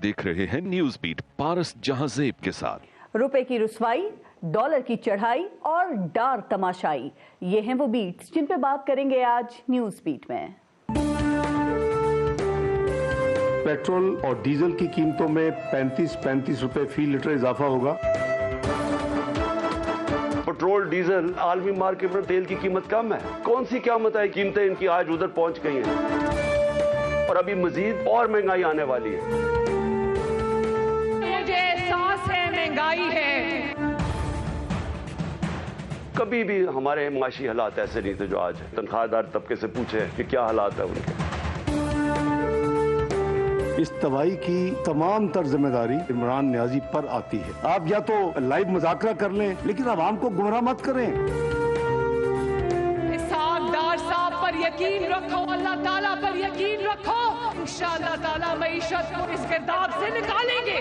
देख रहे हैं न्यूज बीट पारस जहांजेब के साथ। रुपए की रुसवाई, डॉलर की चढ़ाई और डार तमाशाई, ये हैं वो बीट्स जिन पे बात करेंगे आज न्यूज बीट में। पेट्रोल और डीजल की कीमतों में 35 रुपए फी लीटर इजाफा होगा। पेट्रोल डीजल आलमी मार्केट में तेल की कीमत कम है। कौन सी कीमत है? कीमतें इनकी आज उधर पहुंच गई हैं और अभी मजीद और महंगाई आने वाली है। मुझे एहसास है महंगाई है। कभी भी हमारे माशी हालात ऐसे नहीं थे जो आज है। तनख्वाहदार तबके से पूछे कि क्या हालात है उनके। इस तबाही की तमाम तर जिम्मेदारी इमरान नियाजी पर आती है। आप या तो लाइव मुज़ाकरा कर लें, लेकिन आवाम को गुमराह मत करें। इसहाक़ साहब पर यकीन रखो, अल्लाह ताला पर यकीन रखो, इंशाअल्लाह ताला मईशत को इस गिरदाब से निकालेंगे।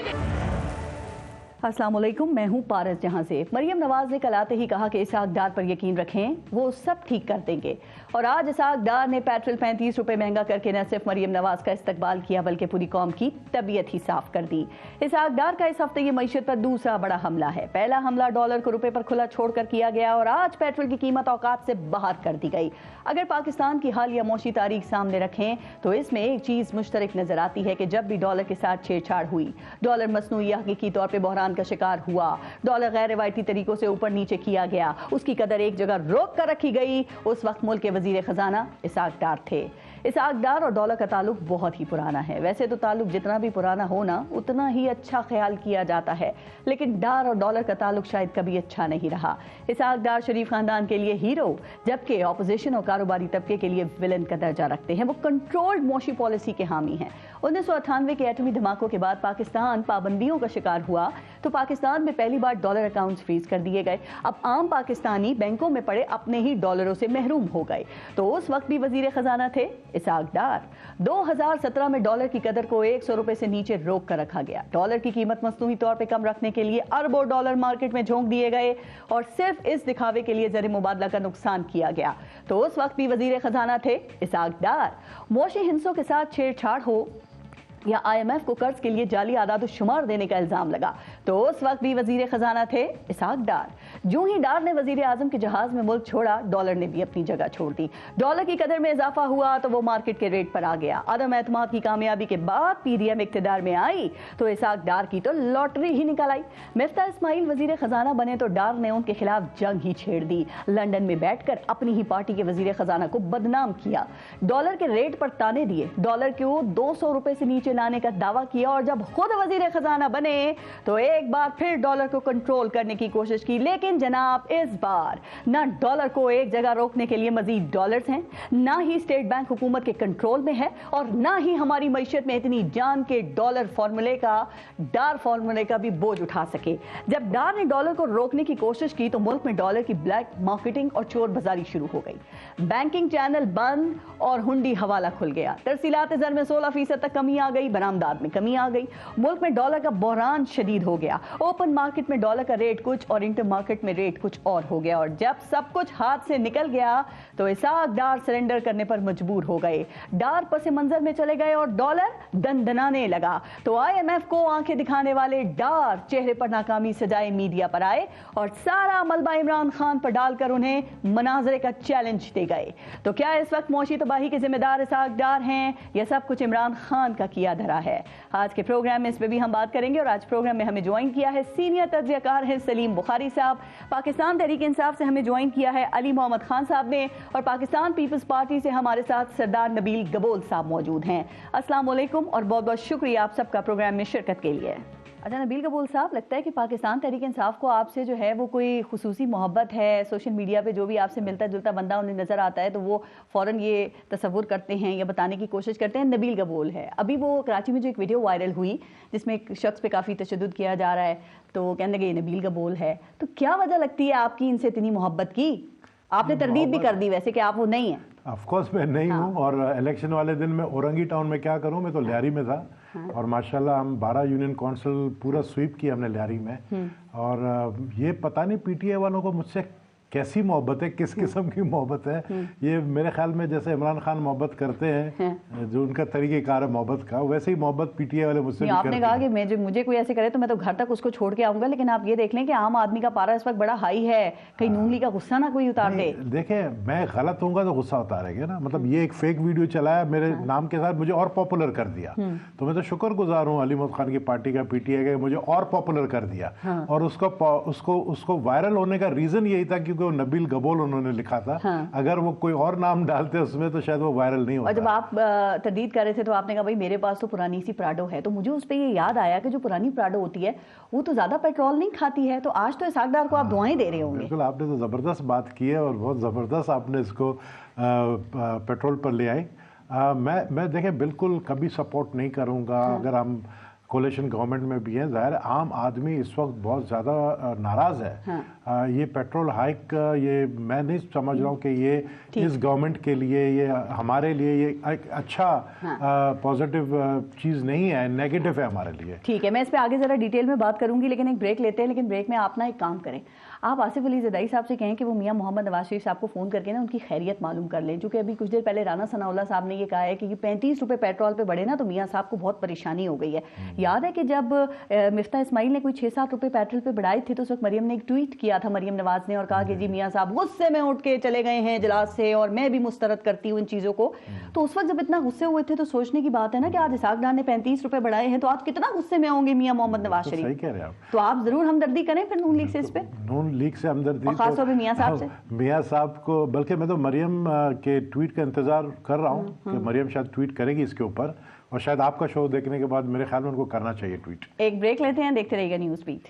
अस्सलाम वालेकुम, मैं हूं पारस जहांजेब। मरियम नवाज ने कल आते ही कहा कि इसहाक़ डार पर यकीन रखें, वो सब ठीक कर देंगे। और आज इसहाक़ डार ने पेट्रोल 35 रुपए महंगा करके न सिर्फ मरियम नवाज का इस्तकबाल किया बल्कि पूरी कौम की तबीयत ही साफ कर दी। इसहाक़ डार का इस हफ्ते ये मईशत पर दूसरा बड़ा हमला है। पहला हमला डॉलर को रुपए पर खुला छोड़कर किया गया और आज पेट्रोल की कीमत औकात से बाहर कर दी गई। अगर पाकिस्तान की हालिया मौशी तारीख सामने रखें तो इसमें एक चीज मुश्तरक नजर आती है कि जब भी डॉलर के साथ छेड़छाड़ हुई, डॉलर मसनूई या हकीकी तौर पर बहरान का शिकार हुआ, डॉलर गैर रिवायती तरीकों से ऊपर नीचे किया गया, उसकी कदर एक जगह रोक कर रखी गई। उस वक्त मुल्क के वजीर खजाना इसहाक़ डार थे। इसहाक़ डार और डॉलर का ताल्लुक बहुत ही पुराना है। वैसे तो ताल्लुक जितना भी पुराना हो ना, उतना ही अच्छा ख्याल किया जाता है, लेकिन डार और डॉलर का ताल्लुक शायद कभी अच्छा नहीं रहा। इसहाक़ डार शरीफ खानदान के लिए हीरो, जबकि ऑपोजिशन और कारोबारी तबके के लिए विलन का दर्जा रखते हैं। वो कंट्रोल्ड मौशी पॉलिसी के हामी हैं। 1998 के एटमी धमाकों के बाद पाकिस्तान पाबंदियों का शिकार हुआ तो पाकिस्तान में पहली बार डॉलर अकाउंट्स फ्रीज कर दिए गए। अब आम पाकिस्तानी बैंकों में पड़े अपने ही डॉलरों से महरूम हो गए। तो उस वक्त भी वजीर खजाना थे इसहाक़ डार। 2017 में डॉलर की कदर को 100 रुपए से नीचे रोक कर रखा गया। डॉलर की कीमत मसनूई तौर पर कम रखने के लिए अरबों डॉलर मार्केट में झोंक दिए गए और सिर्फ इस दिखावे के लिए ज़र मुबादला का नुकसान किया गया। तो उस वक्त भी वजीर खजाना थे इसहाक़ डार। मौशी हिंसों के साथ छेड़छाड़ हो या IMF को कर्ज के लिए जाली आदाद शुमार देने का इल्जाम लगा तो उस वक्त भी वजीर खजाना थे इसहाक़ डार। जो ही डार ने वजीर आजम के जहाज में मुल्क छोड़ा, डॉलर ने भी अपनी जगह छोड़ दी। डॉलर की कदर में इजाफा हुआ तो वो मार्केट के रेट पर आ गया। अदम एतमाद की कामयाबी के बाद PDM इक्तदार में आई तो इसहाक़ डार की तो लॉटरी ही निकल आई। मिफ्ता इस्माइल वजीर खजाना बने तो डार ने उनके खिलाफ जंग ही छेड़ दी। लंदन में बैठकर अपनी ही पार्टी के वजीर खजाना को बदनाम किया, डॉलर के रेट पर ताने दिए, डॉलर को 200 रुपए से नीचे लाने का दावा किया और जब खुद वजीर खजाना बने तो एक बार फिर डॉलर को कंट्रोल करने की कोशिश की। लेकिन जनाब, इस बार ना डॉलर को एक जगह रोकने के लिए मजीद डॉलर्स हैं, ना ही स्टेट बैंक हुकूमत के कंट्रोल में है और ना ही हमारी मईशत में इतनी जान के डॉलर फार्मूले का, डार फार्मूले का भी बोझ उठा सके। जब डार ने डॉलर को रोकने की कोशिश की तो मुल्क में डॉलर की ब्लैक मार्केटिंग और चोर बाजारी शुरू हो गई। बैंकिंग चैनल बंद और हुंडी हवाला खुल गया। तरसीलात ज़र में 16% तक कमी आ गई, बरामदात में कमी आ गई। मुल्क में डॉलर का बहरान शदीद हो गया। ओपन मार्केट में डॉलर का रेट कुछ और इंटर मार्केट में रेट कुछ और हो गया। और जब सब कुछ हाथ से निकल गया तो इसहाक़ डार सरेंडर करने पर मजबूर हो गए। डार पस मंजर में चले गए और डॉलर दनदनाने लगा। तो IMF को आंखें दिखाने वाले डार चेहरे पर नाकामी सजाए मीडिया पर आए और सारा मलबा इमरान खान पर डालकर उन्हें मनाजरे का चैलेंज दे गए। तो क्या इस वक्त मौशी तबाही के जिम्मेदार इसहाक़ डार हैं या सब कुछ इमरान खान का किया धरा है? आज के प्रोग्राम में इस पे भी हम बात करेंगे। और आज प्रोग्राम में हमें ज्वाइन किया है सीनियर तज्ज़ियाकार है सलीम बुखारी साहब, पाकिस्तान तहरीक इंसाफ से हमें ज्वाइन किया है अली मोहम्मद खान साहब ने और पाकिस्तान पीपल्स पार्टी से हमारे साथ सरदार नबील गबोल साहब मौजूद हैं। अस्सलाम वालेकुम और बहुत बहुत शुक्रिया आप सबका प्रोग्राम में शिरकत के लिए। अच्छा नबील गबोल साहब, लगता है कि पाकिस्तान तहरीक इंसाफ को आपसे जो है वो कोई खुसूसी मोहब्बत है। सोशल मीडिया पे जो भी आपसे मिलता जुलता बंदा उन्हें नज़र आता है तो वो फ़ौरन ये तसव्वुर करते हैं या बताने की कोशिश करते हैं नबील गबोल है। अभी वो कराची में जो एक वीडियो वायरल हुई जिसमें एक शख्स पे काफ़ी तशद्दुद किया जा रहा है तो कहने लगे ये नबील गबोल है। तो क्या वजह लगती है आपकी इनसे इतनी मोहब्बत की? आपने तरदीद भी कर दी वैसे कि आप वो नहीं हैं। ऑफ कोर्स मैं नहीं हूँ और इलेक्शन वाले दिन मैं औरंगी टाउन में क्या करूँ, मैं तो लियारी में था और माशाल्लाह हम 12 यूनियन काउंसिल पूरा स्वीप किया हमने लियारी में। और ये पता नहीं PTA वालों को मुझसे कैसी मोहब्बत है, किस किस्म की मोहब्बत है। ये मेरे ख्याल में जैसे इमरान खान मोहब्बत करते हैं, जो उनका तरीक़ेकार है मोहब्बत का, वैसे ही मोहब्बत पीटीआई वाले मुझसे भी करते हैं। आपने कहा कि मुझे कोई ऐसे करे तो मैं तो घर तक उसको छोड़ के आऊंगा, लेकिन आप ये देख लें कि आम आदमी का पारा इस वक्त बड़ा हाई है, कहीं नून लीग का गुस्सा ना कोई उतार दे। देखें, मैं गलत होऊंगा तो गुस्सा उतारेंगे ना। मतलब ये एक फेक वीडियो चलाया मेरे नाम के साथ, मुझे और पॉपुलर कर दिया, तो मैं तो शुक्रगुजार हूँ अली महमूद खान की पार्टी का, पीटीआई का, मुझे और पॉपुलर कर दिया। और उसको वायरल होने का रीजन यही था क्योंकि वो नबील गबोल उन्होंने लिखा था। अगर वो कोई और नाम डालते उसमें तो शायद वो वायरल नहीं होता। और जब आप तरदीद कर रहे थे तो आपने कहा भाई मेरे पास तो पुरानी सी प्राडो है, तो मुझे उस पर ये याद आया कि जो पुरानी प्राडो होती है वो तो ज्यादा पेट्रोल नहीं खाती है, तो आज तो इसहाक डार को आप दुआएं दे रहे होंगे। बिल्कुल, आपने तो जबरदस्त बात की है और बहुत जबरदस्त आपने इसको पेट्रोल पर ले आई। मैं देखें बिल्कुल कभी सपोर्ट नहीं करूंगा। अगर हम कोलिशन गवर्नमेंट में भी हैं, जाहिर आम आदमी इस वक्त बहुत ज़्यादा नाराज़ है। ये पेट्रोल हाइक, ये मैं नहीं समझ रहा हूँ कि ये इस गवर्नमेंट के लिए, ये हमारे लिए ये एक अच्छा पॉजिटिव चीज़ नहीं है, नेगेटिव है हमारे लिए। ठीक है, मैं इस पर आगे ज़रा डिटेल में बात करूंगी, लेकिन एक ब्रेक लेते हैं। लेकिन ब्रेक में आप ना एक काम करें, आप आसिफ अली ज़रदारी साहब से कहें कि वो मियां मोहम्मद नवाज शरीफ साहब को फ़ोन करके ना उनकी खैरियत मालूम कर लें, क्योंकि अभी कुछ देर पहले राना सनाउल्लाह साहब ने ये कहा है कि 35 रुपये पेट्रोल पे बढ़े ना तो मियां साहब को बहुत परेशानी हो गई है। याद है कि जब मिफ्ता इस्माइल ने कोई 6-7 रुपये पेट्रोल पे बढ़ाए थे तो उस वक्त मरियम ने एक ट्वीट किया था, मरियम नवाज ने, और कहा कि जी मियां साहब गुस्से में उठ के चले गए हैं इजलास से और मैं भी मुस्तरद करती हूँ इन चीज़ों को। तो उस वक्त जब इतना गुस्से हुए थे तो सोचने की बात है ना कि आज इसहाक डार ने 35 रुपये बढ़ाए हैं, तो आज कितना गुस्से में होंगे मियां मोहम्मद नवाज शरीफ। सही कह रहे हैं आप। तो आप जरूर हमदर्दी करें फिर नून लीग से इस पे, नून लीग से हमदर्दी, खासतौर पे मियां साहब से। मियां साहब को, बल्कि मैं तो मरियम के ट्वीट का इंतजार कर रहा हूँ कि मरियम शायद ट्वीट करेगी इसके ऊपर, और शायद आपका शो देखने के बाद मेरे ख्याल में उनको करना चाहिए ट्वीट। एक ब्रेक लेते हैं, देखते रहिएगा न्यूज़ बीट।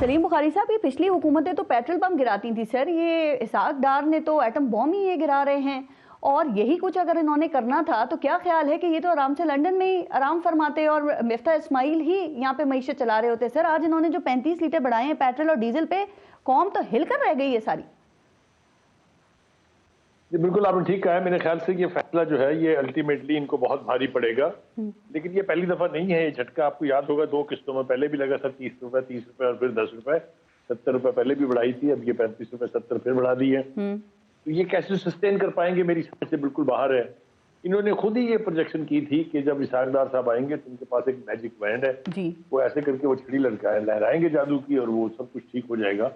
सलीम बुखारी साहब, ये पिछली हुकूमतें तो पेट्रोल पंप गिराती थी सर, ये इसहाक डार ने तो एटम बॉम्ब ही ये गिरा रहे हैं, और यही कुछ अगर इन्होंने करना था तो क्या ख्याल है कि ये तो आराम से लंदन में ही आराम फरमाते और मिफ्ता इस्माइल ही यहाँ पे मईशत चला रहे होते। सर आज इन्होंने जो 35 लीटर बढ़ाए हैं पेट्रोल और डीजल पे, कौम तो हिल कर रह गई है सारी। जी बिल्कुल, आपने ठीक कहा है। मेरे ख्याल से ये फैसला जो है ये अल्टीमेटली इनको बहुत भारी पड़ेगा, लेकिन ये पहली दफा नहीं है। ये झटका आपको याद होगा 2 किस्तों में पहले भी लगा था, 30 रुपए और फिर 10 रुपए, 70 रुपए पहले भी बढ़ाई थी, अब ये 35 रुपए 70 फिर बढ़ा दी है। तो ये कैसे सस्टेन कर पाएंगे मेरी समझ से बिल्कुल बाहर है। इन्होंने खुद ही ये प्रोजेक्शन की थी कि जब इसहाक डार साहब आएंगे तो उनके पास एक मैजिक बैंड है जी, वो ऐसे करके वो छड़ी लहराएंगे जादू की और वो सब कुछ ठीक हो जाएगा।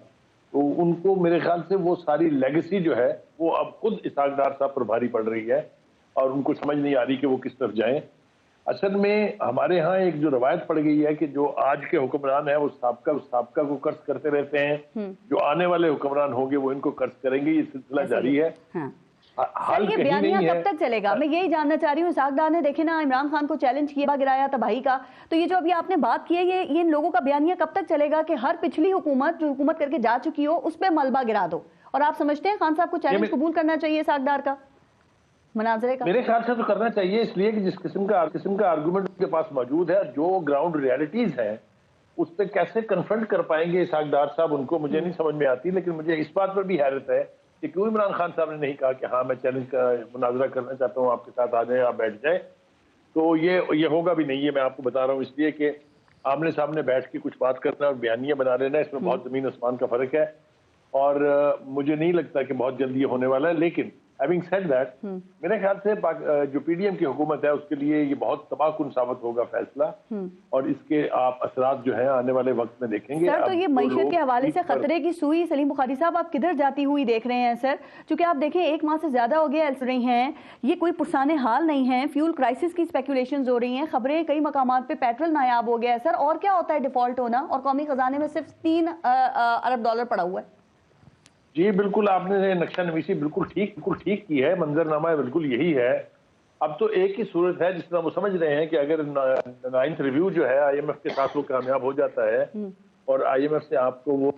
तो उनको मेरे ख्याल से वो सारी लेगेसी जो है वो अब खुद इसहाक डार साहब पर भारी पड़ रही है और उनको समझ नहीं आ रही कि वो किस तरफ जाएं। असल में हमारे यहाँ एक जो रवायत पड़ गई है कि जो आज के हुक्मरान है वो साबका को कर्ज करते रहते हैं, जो आने वाले हुक्मरान होंगे वो इनको कर्ज करेंगे, ये सिलसिला जारी है। हाल ये बयानिया कब तक चलेगा, मैं यही जानना चाह रही हूँ। इसहाक डार ने देखे ना इमरान खान को चैलेंज किया, गिराया तबाही का, तो ये जो अभी आपने बात की है ये इन लोगों का बयानिया कब तक चलेगा कि हर पिछली हुकूमत जो हुकूमत करके जा चुकी हो उस पर मलबा गिरा दो? और आप समझते हैं खान साहब को चैलेंज कबूल करना चाहिए इसहाक डार का मनाजरे का? मेरे ख्याल से तो करना चाहिए, इसलिए कि जिस किस्म का आर्गुमेंट उनके पास मौजूद है, जो ग्राउंड रियलिटीज है उस पर कैसे कन्फ्रंट कर पाएंगे इसहाक डार साहब, उनको मुझे नहीं समझ में आती। लेकिन मुझे इस बात पर भी हैरत है कि क्यों इमरान खान साहब ने नहीं कहा कि हाँ मैं चैलेंज का मुनाजरा करना चाहता हूँ, आपके साथ आ जाए, आप बैठ जाए। तो ये होगा भी नहीं है, मैं आपको बता रहा हूँ, इसलिए कि आमने सामने बैठ के कुछ बात करना और बयानियां बना लेना, इसमें बहुत जमीन आसमान का फर्क है और मुझे नहीं लगता कि बहुत जल्दी ये होने वाला है। लेकिन हैविंग सेड दैट, मेरे ख्याल से जो पीडीएम की हुकूमत है उसके लिए ये बहुत तबाहकुन साबित होगा फैसला, और इसके आप असरात जो है आने वाले वक्त में देखेंगे। सर तो ये मईशत के हवाले से खतरे की सुई सलीम बुखारी साहब आप किधर जाती हुई देख रहे हैं सर? क्योंकि आप देखें 1 माह से ज्यादा हो गया चल रही हैं, ये कोई पुरसाने हाल नहीं है, फ्यूल क्राइसिस की स्पेकुलेशंस हो रही हैं, खबरें कई मकामात पे पेट्रोल नायाब हो गया है सर। और क्या होता है डिफॉल्ट होना, और कौमी खजाने में सिर्फ $3 अरब पड़ा हुआ है। जी बिल्कुल, आपने नक्शा नवीसी बिल्कुल ठीक की है, मंजरनामा बिल्कुल यही है। अब तो एक ही सूरत है जिस तरह वो समझ रहे हैं कि अगर 9th रिव्यू जो है IMF के साथ वो कामयाब हो जाता है और IMF से आपको वो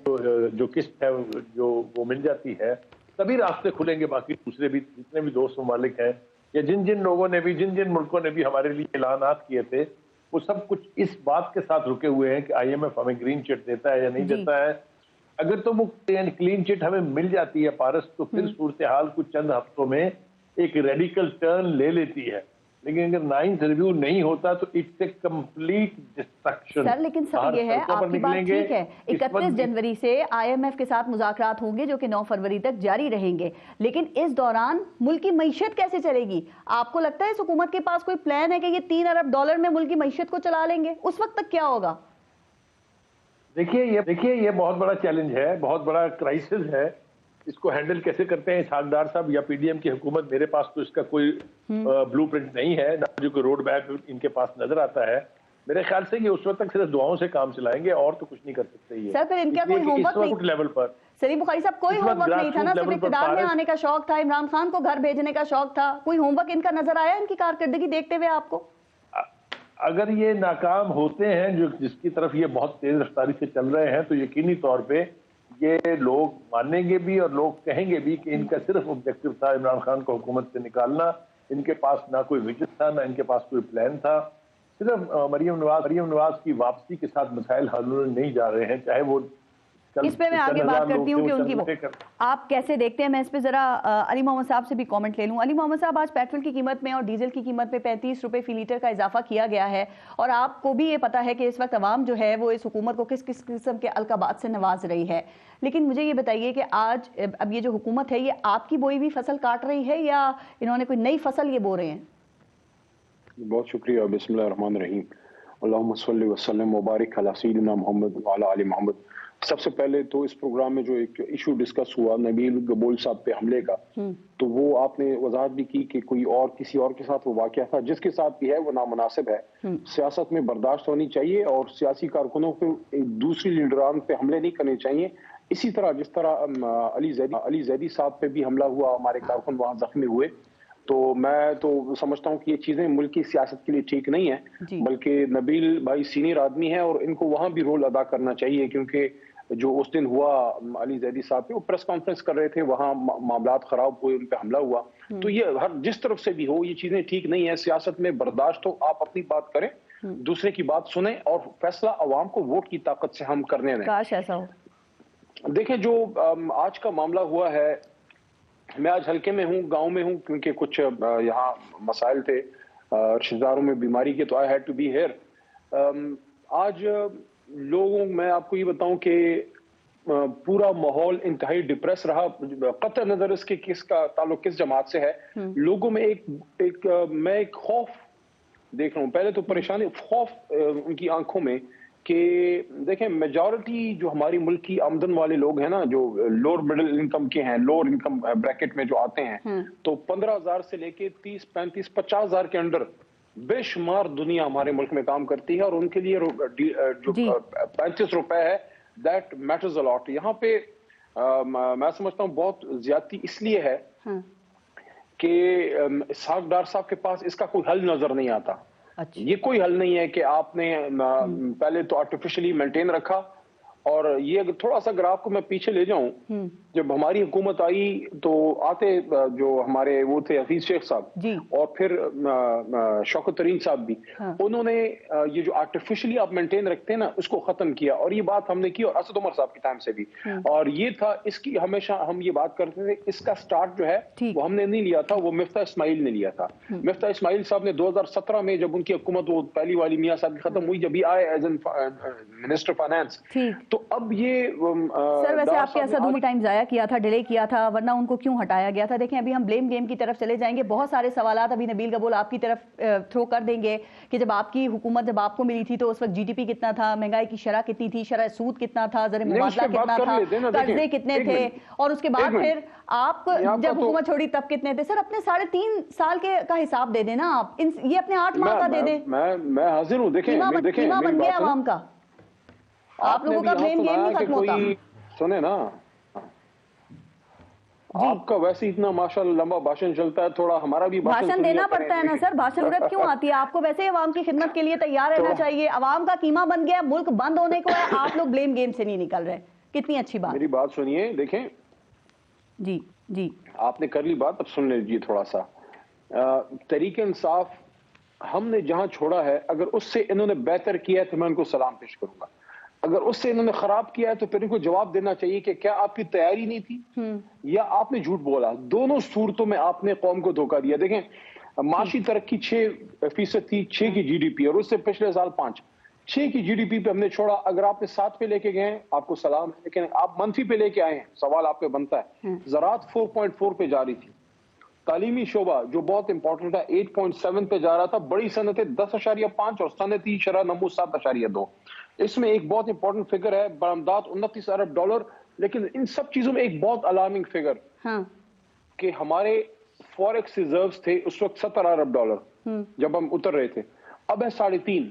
जो किस्त है जो वो मिल जाती है, तभी रास्ते खुलेंगे बाकी दूसरे भी जितने भी दोस्त ममालिक हैं या जिन लोगों ने भी जिन मुल्कों ने भी हमारे लिए ऐलानात किए थे, वो सब कुछ इस बात के साथ रुके हुए हैं कि IMF हमें ग्रीन चिट देता है या नहीं देता है। अगर तो वो क्लीन चिट हमें मिल जाती है पारस, तो फिर सूरत हाल कुछ चंद हफ्तों में एक रेडिकल टर्न ले लेती है। लेकिन अगर 9th रिव्यू नहीं होता तो it's a complete destruction. Sir लेकिन सर ये है, आपकी बात ठीक है, 31 जनवरी से IMF के साथ मुज़ाकरात होंगे जो कि 9 फरवरी तक जारी रहेंगे, लेकिन इस दौरान मुल्क की मईशत कैसे चलेगी? आपको लगता है इस हुकूमत के पास कोई प्लान है कि ये $3 अरब में मुल्क की मईशत को चला लेंगे? उस वक्त तक क्या होगा? देखिए ये बहुत बड़ा चैलेंज है, बहुत बड़ा क्राइसिस है। इसको हैंडल कैसे करते हैं इसहाक डार साहब या पीडीएम की हुकूमत? मेरे पास तो इसका कोई ब्लूप्रिंट नहीं है, ना जो कोई रोड मैप इनके पास नजर आता है। मेरे ख्याल से ये उस वक्त तक सिर्फ दुआओं से काम चलाएंगे और तो कुछ नहीं कर सकते। ये सर फिर इनका कोई होमवर्क नहीं लेवल पर सलीम बुखारी साहब, कोई होमवर्क नहीं था ना? सिर्फ इक़्तिदार में आने का शौक था, इमरान खान को घर भेजने का शौक था, कोई होमवर्क इनका नजर आया इनकी कारकर्दगी देखते हुए आपको? अगर ये नाकाम होते हैं जो जिसकी तरफ ये बहुत तेज रफ्तारी से चल रहे हैं, तो यकीनी तौर पे ये लोग मानेंगे भी और लोग कहेंगे भी कि इनका सिर्फ ऑब्जेक्टिव था इमरान खान को हुकूमत से निकालना। इनके पास ना कोई विजन था, ना इनके पास कोई प्लान था। सिर्फ मरियम नवाज की वापसी के साथ मसाइल हल नहीं जा रहे हैं, चाहे वो इस पे मैं आगे बात करती हूँ कि उनकी आप कैसे देखते हैं। मैं इस पे जरा अली मोहम्मद साहब से भी कमेंट ले लूँ। अली मोहम्मद साहब, आज पेट्रोल की कीमत में और डीजल की कीमत में 35 रुपए फी लीटर का इजाफा किया गया है, और आपको भी ये पता है कि इस वक्त अवाम जो है वो इस हुकूमत को किस किस किस्म के अलकाबात से नवाज रही है। लेकिन मुझे ये बताइए कि आज अब ये जो हुकूमत है ये आपकी बोई हुई फसल काट रही है या इन्होंने कोई नई फसल ये बो रहे हैं? बहुत शुक्रिया। बिस्मिल्लाहिर्रहमानिर्रहीम, अल्लाहुम्मा सल्लि व सल्लिम व बारिक अला सय्यिदिना मोहम्मद व अला आलि मोहम्मद। सबसे पहले तो इस प्रोग्राम में जो एक इशू डिस्कस हुआ नबील गबोल साहब पे हमले का, तो वो आपने वजाहत भी की कि कोई और किसी और के साथ वो वाकया था, जिसके साथ भी है वो नामुनासिब है। सियासत में बर्दाश्त होनी चाहिए और सियासी कारकुनों पे दूसरी लीडरान पे हमले नहीं करने चाहिए। इसी तरह जिस तरह अली जैदी साहब पे भी हमला हुआ, हमारे कारकुन वहाँ जख्मी हुए, तो मैं तो समझता हूँ कि ये चीजें मुल्क की सियासत के लिए ठीक नहीं है, बल्कि नबील भाई सीनियर आदमी है और इनको वहाँ भी रोल अदा करना चाहिए। क्योंकि जो उस दिन हुआ अली जैदी साहब पे, वो प्रेस कॉन्फ्रेंस कर रहे थे, वहाँ मामलात खराब हुए, उन पे हमला हुआ। तो ये हर जिस तरफ से भी हो ये चीजें ठीक नहीं है। सियासत में बर्दाश्त हो, आप अपनी बात करें, दूसरे की बात सुने और फैसला अवाम को वोट की ताकत से हम करने दें। काश ऐसा हो। देखें जो आज का मामला हुआ है, मैं आज हल्के में हूँ, गांव में हूँ, क्योंकि कुछ यहाँ मसाइल थे रिश्तेदारों में बीमारी के, तो I had to be here. आज लोगों, मैं आपको ये बताऊं कि पूरा माहौल इंतहाई डिप्रेस रहा, कतई नजर इसके किसका ताल्लुक किस जमात से है। लोगों में मैं एक खौफ देख रहा हूँ। पहले तो परेशानी, खौफ उनकी आंखों में कि देखें मेजॉरिटी जो हमारी मुल्क की आमदन वाले लोग हैं ना, जो लोअर मिडिल इनकम के हैं, लोअर इनकम ब्रैकेट में जो आते हैं, तो 15,000 से लेके 30, 35, 50,000 के अंडर बेशुमार दुनिया हमारे मुल्क में काम करती है, और उनके लिए जो 35 रुपए है दैट मैटर्स अ लॉट। यहाँ पे मैं समझता हूँ बहुत ज्यादती इसलिए है कि इसहाक डार साहब के पास इसका कोई हल नजर नहीं आता। ये कोई हल नहीं है कि आपने पहले तो आर्टिफिशियली मेंटेन रखा, और ये अगर थोड़ा सा अगर आपको मैं पीछे ले जाऊं, जब हमारी हुकूमत आई तो आते जो हमारे वो थे हफीज शेख साहब और फिर शौकत तरीन साहब भी, उन्होंने ये जो आर्टिफिशियली आप मेंटेन रखते हैं ना उसको खत्म किया, और ये बात हमने की, और असद उमर साहब के टाइम से भी, और ये था इसकी हमेशा हम ये बात करते थे। इसका स्टार्ट जो है वो हमने नहीं लिया था, वो मिफ्ता इस्माइल ने लिया था। मिफ्ता इस्माइल साहब ने 2017 में जब उनकी हुकूमत वो पहली वाली मियां साहब की खत्म हुई, जब ये आए एज एन मिनिस्टर फाइनेंस, तो अब ये सर वैसे आपके असद उमर टाइम जाया किया था, डिले किया था, वरना उनको क्यों हटाया गया था? देखें अभी हम ब्लेम गेम की तरफ चले जाएंगे, बहुत सारे सवालात अभी नबील गबोल आपकी तरफ थ्रो कर देंगे कि जब आपकी हुकूमत जब आपको मिली थी तो उस वक्त जीडीपी कितना था, महंगाई की शरह कितनी थी, शरह सूद कितना था, ज़र मुबादला कितना था, कर्जे कितने थे, और उसके बाद फिर आप जब हुकूमत छोड़ी तब कितने थे? सर अपने 3.5 साल के का हिसाब दे देना आप, ये अपने 8 माह का दे दे। मैं हाजिर हूँ। देखें कीमा बन गया आवाम का, आप लोगों का ब्लेम गेम नहीं खत्म होता। सुने ना, आपका वैसे इतना माशाल्लाह लंबा भाषण चलता है, थोड़ा हमारा भी भाषण देना पड़ता है ना सर, भाषण क्यों आती है आपको? वैसे ही अवाम की खिदमत के लिए तैयार रहना चाहिए। अवाम का कीमा बन गया, मुल्क बंद होने को है, आप लोग ब्लेम गेम से नहीं निकल रहे। कितनी अच्छी बात। मेरी बात सुनिए, देखें जी जी, आपने कर ली बात, अब सुन लीजिए थोड़ा सा। तरीके इंसाफ हमने जहां छोड़ा है, अगर उससे इन्होंने बेहतर किया है तो मैं उनको सलाम पेश करूंगा, अगर उससे इन्होंने खराब किया है तो फिर इनको जवाब देना चाहिए कि क्या आपकी तैयारी नहीं थी या आपने झूठ बोला। दोनों सूरतों में आपने कौम को धोखा दिया। देखें माशी तरक्की 6% थी, 6 की जीडीपी, और उससे पिछले साल 5, 6 की जीडीपी पे हमने छोड़ा। अगर आपने 7 पे लेके गए आपको सलाम है, लेकिन आप मंफी पे लेके आए हैं, सवाल आप पे बनता है। ज़राअत 4.4 पे जा रही थी। तालीमी शोबा जो बहुत इंपॉर्टेंट है 8.7 पे जा रहा था। बड़ी सनतें 10.5 और सनती शरह नमू 7.2। इसमें एक बहुत इंपॉर्टेंट फिगर है बरामदात $29 अरब। लेकिन इन सब चीजों में एक बहुत अलार्मिंग फिगर कि हमारे फॉरेक्स रिजर्व्स थे उस वक्त $17 अरब जब हम उतर रहे थे, अब है 3.5।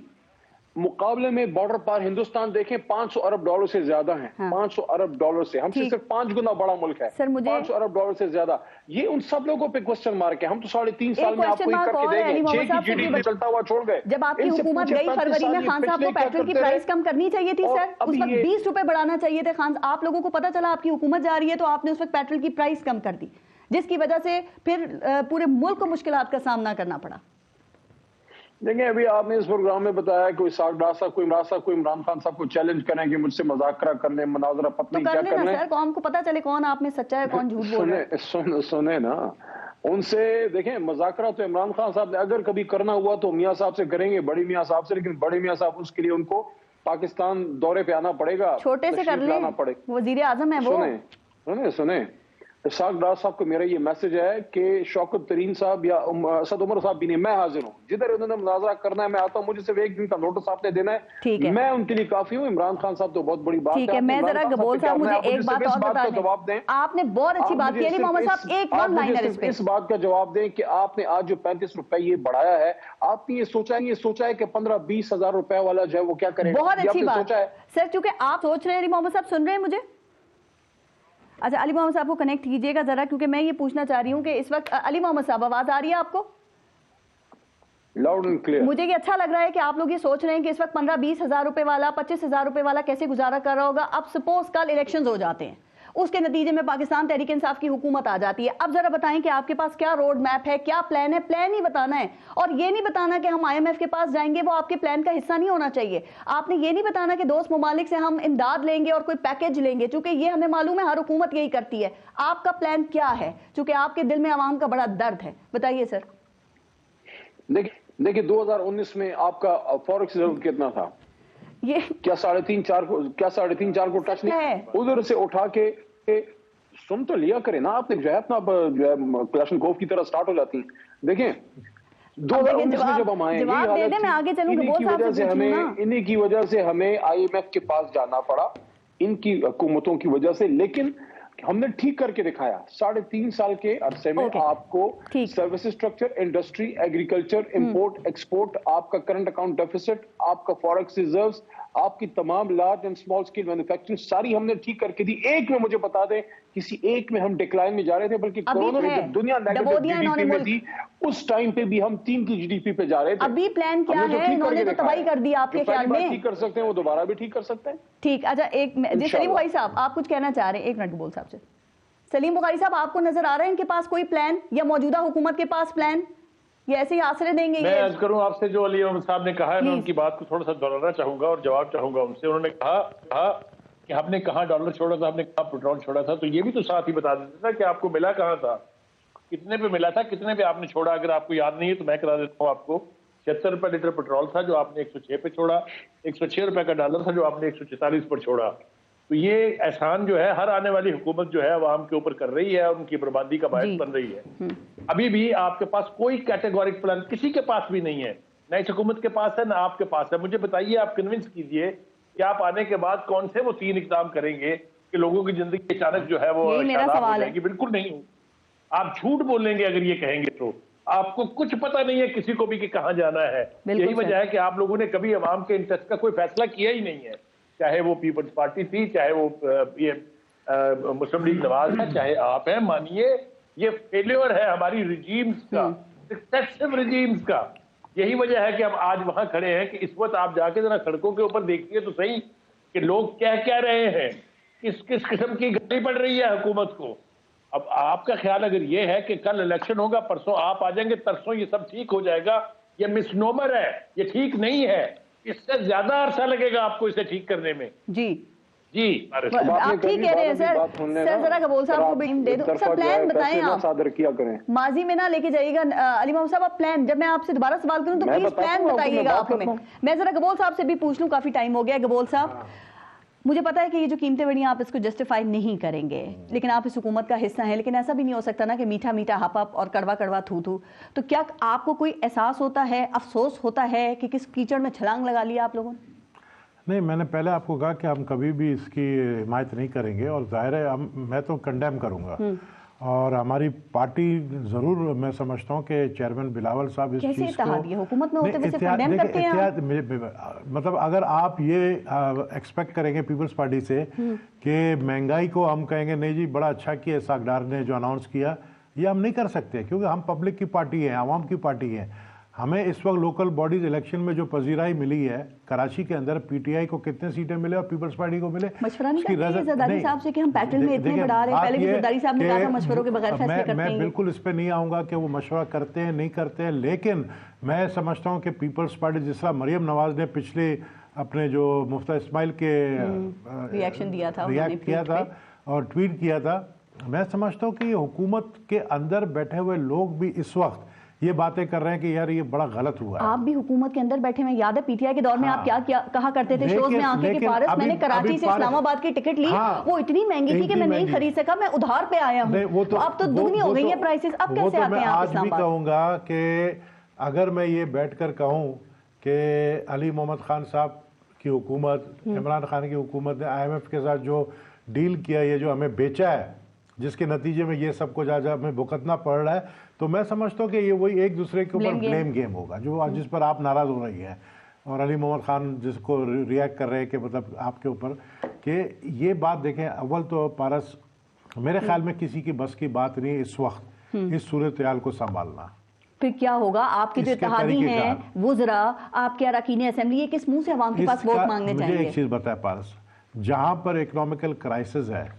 मुकाबले में बॉर्डर पार हिंदुस्तान देखें $500 अरब से ज्यादा है। $500 अरब से हमसे सिर्फ 5 गुना बड़ा मुल्क है। सर मुझे $500 अरब से ज्यादा, ये उन सब लोगों पे क्वेश्चन मार्क है। हम तो 3.5 साल में आपको ही करके देंगे, 6 की जीडीपी चलता हुआ छोड़ गए। जब आपकी हुकूमत गई फरवरी में, खान साहब को पेट्रोल की प्राइस कम करनी चाहिए थी सर, उस वक्त 20 रुपए बढ़ाना चाहिए थे। खान आप लोगों को पता चला आपकी हुकूमत जा रही है तो आपने उस वक्त पेट्रोल की प्राइस कम कर दी, जिसकी वजह से फिर पूरे मुल्क को मुश्किलात का सामना करना पड़ा। देखिए अभी आपने इस प्रोग्राम में बताया कोई सागदार साहब, कोई इमरान साहब, कोई इमरान खान साहब को चैलेंज करें कि मुझसे मजाकरा करने, मुनाजरा पत्नी क्या करने। सर कौम को पता चले कौन आप में सच्चा है कौन झूठ बोल रहा है। सुने ना उनसे, देखें मजाकरा तो इमरान खान साहब ने अगर कभी करना हुआ तो मियाँ साहब से करेंगे, बड़ी मियाँ साहब से, लेकिन बड़े मियाँ साहब उसके लिए उनको पाकिस्तान दौरे पे आना पड़ेगा, छोटे से कर लें, वजीर आजम है वो। सुने इसाक डार साहब को मेरा ये मैसेज है कि शौकत तरीन साहब या असद उमर साहब भी नहीं, मैं हाजिर हूँ, जिधर उन्होंने मुनाजरा करना है मैं आता हूँ, मुझे सिर्फ 1 दिन का नोटिस आपने देना है, मैं उनके लिए काफी हूँ। इमरान खान साहब तो बहुत बड़ी बात है। मैं जरा गबोल साहब मुझे एक बात और बता दें, जवाब दें, आपने बहुत अच्छी बात की मोहम्मद साहब, एक वन लाइनर इस बात का जवाब दें कि आपने आज जो 35 रुपए ये बढ़ाया है, आपने ये सोचा है कि 15-20 हजार रुपए वाला जो है वो क्या करेगा? बहुत अच्छी बात है सर, क्योंकि आप सोच रहे हैं, मोहम्मद साहब सुन रहे हैं मुझे? अच्छा अली मोहम्मद साहब को कनेक्ट कीजिएगा जरा, क्योंकि मैं ये पूछना चाह रही हूँ कि इस वक्त अली मोहम्मद साहब आवाज आ रही है आपको? Loud and clear. मुझे ये अच्छा लग रहा है कि आप लोग ये सोच रहे हैं कि इस वक्त 15-20 हजार रुपए वाला, 25 हजार रुपए वाला कैसे गुजारा कर रहा होगा। अब सपोज कल इलेक्शंस हो जाते हैं, उसके नतीजे में पाकिस्तान तहरीक इंसाफ की हुकूमत आ जाती है। अब जरा बताएं कि आपके पास क्या रोड मैप है, क्या प्लान है? प्लान ही बताना है, और ये नहीं बताना कि हम IMF के पास जाएंगे, वो आपके प्लान का हिस्सा नहीं होना चाहिए। आपने ये नहीं बताना कि दोस्त ममालिक से हम इमदाद लेंगे और कोई पैकेज लेंगे, चूंकि ये हमें मालूम है हर हुकूमत यही करती है। आपका प्लान क्या है, चूंकि आपके दिल में आवाम का बड़ा दर्द है, बताइए सर। देखिए 2019 में आपका फॉरेक्स रिजर्व कितना था? ये क्या 3.5-4 को टच नहीं? उधर से उठा के सुन तो लिया करे ना आपने, जो है अपना जो है क्लाशनकोव की तरह स्टार्ट हो जाती है। देखें 2019 में जब हम आए, इन्हीं की वजह से हमें IMF के पास जाना पड़ा, इनकी हुकूमतों की वजह से, लेकिन हमने ठीक करके दिखाया। 3.5 साल के अरसे में आपको service structure, industry, agriculture, import export, आपका करंट अकाउंट डेफिसिट, आपका फॉरेक्स रिजर्व्स, आपकी तमाम large and small scale manufacturing सारी हमने ठीक करके दी। एक में मुझे बता दें, किसी एक में हम डिक्लाइन में जा रहे थे, बल्कि कोरोना में जब दुनिया नेगेटिव जीडीपी में थी उस टाइम पे भी हम 3 की जीडीपी पे जा रहे थे। अभी प्लान क्या है? इन्होंने तो तबाही कर दी आपके ख्याल में। ठीक कर सकते हैं, वो दोबारा भी ठीक कर सकते हैं। ठीक, अच्छा एक सलीम बुखारी साहब आप कुछ कहना चाह रहे हैं? 1 मिनट बोल साहब से। सलीम बुखारी साहब आपको नजर आ रहा है इनके पास कोई प्लान, या मौजूदा हुकूमत के पास प्लान, ये ऐसे ही आसरे देंगे? मैं अर्ज करूं आपसे, जो अली अहमद साहब ने कहा है, मैं उनकी बात को थोड़ा सा दोहराना चाहूंगा और जवाब चाहूंगा उनसे। उन्होंने कहा कि हमने कहाँ डॉलर छोड़ा था, हमने कहाँ पेट्रोल छोड़ा था, तो ये भी तो साथ ही बता देता था कि आपको मिला कहाँ था, कितने पे मिला था, कितने पे आपने छोड़ा। अगर आपको याद नहीं है तो मैं करा देता हूँ आपको। 76 रुपए लीटर पेट्रोल था जो आपने 106 पे छोड़ा, 106 रुपए का डॉलर था जो आपने 144 पर छोड़ा। तो ये एहसान जो है हर आने वाली हुकूमत जो है अवाम के ऊपर कर रही है और उनकी बर्बादी का बायस बन रही है। अभी भी आपके पास कोई कैटेगोरिक प्लान किसी के पास भी नहीं है, न इस हुकूमत के पास है, न आपके पास है। मुझे बताइए, आप कन्विंस कीजिए कि आप आने के बाद कौन से वो 3 इकदाम करेंगे कि लोगों की जिंदगी अचानक जो है वो शादाब हो जाएगी? बिल्कुल नहीं। आप झूठ बोलेंगे अगर ये कहेंगे तो। आपको कुछ पता नहीं है किसी को भी कि कहाँ जाना है। यही वजह है कि आप लोगों ने कभी अवाम के इंटरेस्ट का कोई फैसला किया ही नहीं है, चाहे वो पीपल्स पार्टी थी, चाहे वो ये मुस्लिम लीग नवाज है, चाहे आप हैं। मानिए ये फेल्योर है हमारी रिजीम्स का, सक्सेसिव रिजीम्स का। यही वजह है कि हम आज वहां खड़े हैं कि इस वक्त आप जाके जरा सड़कों के ऊपर देखिए तो सही कि लोग क्या क्या रहे हैं, किस किस किस्म की गाली पड़ रही है हुकूमत को। अब आपका ख्याल अगर ये है कि कल इलेक्शन होगा, परसों आप आ जाएंगे, तरसों ये सब ठीक हो जाएगा, ये मिसनोमर है, ये ठीक नहीं है। इससे ज्यादा अरसा लगेगा आपको इसे ठीक करने में। जी जी आप ठीक कह रहे हैं सर। सर जरा कबूल साहब को भी दे दो सर, प्लान बताएं आप। सादर किया करें, माजी में ना लेके जाइएगा। अली मोहम्मद साहब आप प्लान, जब मैं आपसे दोबारा सवाल करूं तो प्लीज प्लान बताइएगा आप हमें। मैं जरा गबोल साहब से भी पूछ लूं, काफी टाइम हो गया। गबोल साहब, मुझे पता है कि ये जो कीमतें बढ़ी आप इसको जस्टिफाई नहीं करेंगे, लेकिन आप इस हुकूमत का हिस्सा हैं। लेकिन ऐसा भी नहीं हो सकता ना कि मीठा मीठा हप हप और कड़वा कड़वा थू थू। तो क्या आपको कोई एहसास होता है, अफसोस होता है कि किस कीचड़ में छलांग लगा लिया आप लोगों ने? नहीं, मैंने पहले आपको कहा कि हम कभी भी इसकी हिमायत नहीं करेंगे और जाहिर है मैं तो कंडेम करूंगा। और हमारी पार्टी ज़रूर, मैं समझता हूँ कि चेयरमैन बिलावल साहब इस चीज़ को हुकूमत में होते हुए कंडेम करते हैं। मतलब अगर आप ये एक्सपेक्ट करेंगे पीपल्स पार्टी से कि महंगाई को हम कहेंगे नहीं जी बड़ा अच्छा किया इसाक डार ने जो अनाउंस किया, ये हम नहीं कर सकते क्योंकि हम पब्लिक की पार्टी है, आवाम की पार्टी है। हमें इस वक्त लोकल बॉडीज इलेक्शन में जो पजीराई मिली है कराची के अंदर, पीटीआई को कितने सीटें मिले और पीपल्स पार्टी को मिले, मशवरा नहीं करते जरदारी साहब से कि हम पैटर्न में इतने बढ़ा रहे हैं। पहले भी जरदारी साहब ने कहा था मशवरों के बगैर फैसले करते हैं। मैं बिल्कुल इस पे नहीं आऊंगा कि वो मशवरा करते हैं नहीं करते हैं, लेकिन मैं समझता हूं कि पीपल्स पार्टी, जिस तरह मरियम नवाज ने पिछले अपने जो मुफ्ता इस्माइल के रिएक्शन दिया था, रिएक्ट किया था और ट्वीट किया था, मैं समझता हूं कि ये हुकूमत के अंदर बैठे हुए लोग भी इस वक्त ये बातें कर रहे हैं कि यार ये बड़ा गलत हुआ है। आप भी हुकूमत के अंदर बैठे हुए, याद है पीटीआई के दौर में आप क्या कहा करते थे शोज में आके कि पारस मैंने कराची से इस्लामाबाद की टिकट ली, वो इतनी महंगी थी कि मैं नहीं खरीद सका, मैं उधार पे आया हूँ। तो अब तो दुगनी हो गई है प्राइसेस, अब कैसे आते हैं आप इस्लामाबाद? आज भी कहूंगा कि अगर मैं ये बैठकर कहूँ कि अली मोहम्मद खान साहब की हुकूमत, इमरान खान की हुकूमत ने IMF के साथ जो डील किया, ये जो हमें बेचा है, जिसके नतीजे में ये सब कुछ आज हमें भुगतना पड़ रहा है, तो मैं समझता हूँ कि ये वही एक दूसरे के ऊपर ब्लेम गेम होगा जो जिस पर आप नाराज हो रही हैं और अली मोहम्मद खान जिसको रिएक्ट कर रहे हैं कि मतलब आपके ऊपर कि ये बात देखें। अव्वल तो पारस मेरे ख्याल में किसी की बस की बात नहीं इस वक्त इस सूरत हाल को संभालना। फिर क्या होगा? आपके जो इत्तेहादी हैं वुज़रा, आपके अरकान असेंबली, ये किस मुंह से अवाम के पास वोट मांगने जाएंगे? मुझे एक चीज़ बताए पारस, जहाँ पर इकोनॉमिकल क्राइसिस है,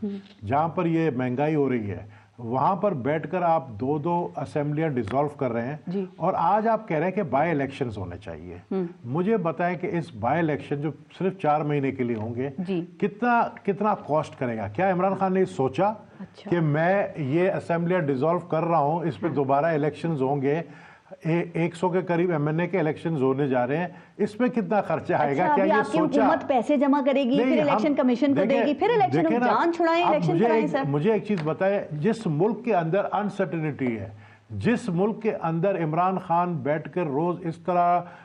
जहाँ पर ये महंगाई हो रही है, वहाँ पर बैठकर आप दो असेंबलियां डिसॉल्व कर रहे हैं और आज आप कह रहे हैं कि बाय इलेक्शंस होने चाहिए। मुझे बताएं कि इस बाय इलेक्शन जो सिर्फ 4 महीने के लिए होंगे, कितना कॉस्ट करेगा? क्या इमरान खान ने सोचा कि मैं ये असेंबलियां डिसॉल्व कर रहा हूँ, इस पर दोबारा इलेक्शंस होंगे, 100 के करीब MNA के इलेक्शंस होने जा रहे हैं, इसमें कितना खर्चा आएगा? क्या ये सोचा? हुकूमत पैसे जमा करेगी, फिर इलेक्शन कमीशन को देगी, फिर इलेक्शन जान छुड़ाएं, इलेक्शन कराएं सर। मुझे एक चीज बताए, जिस मुल्क के अंदर अनसर्टेनिटी है, जिस मुल्क के अंदर इमरान खान बैठकर रोज इस तरह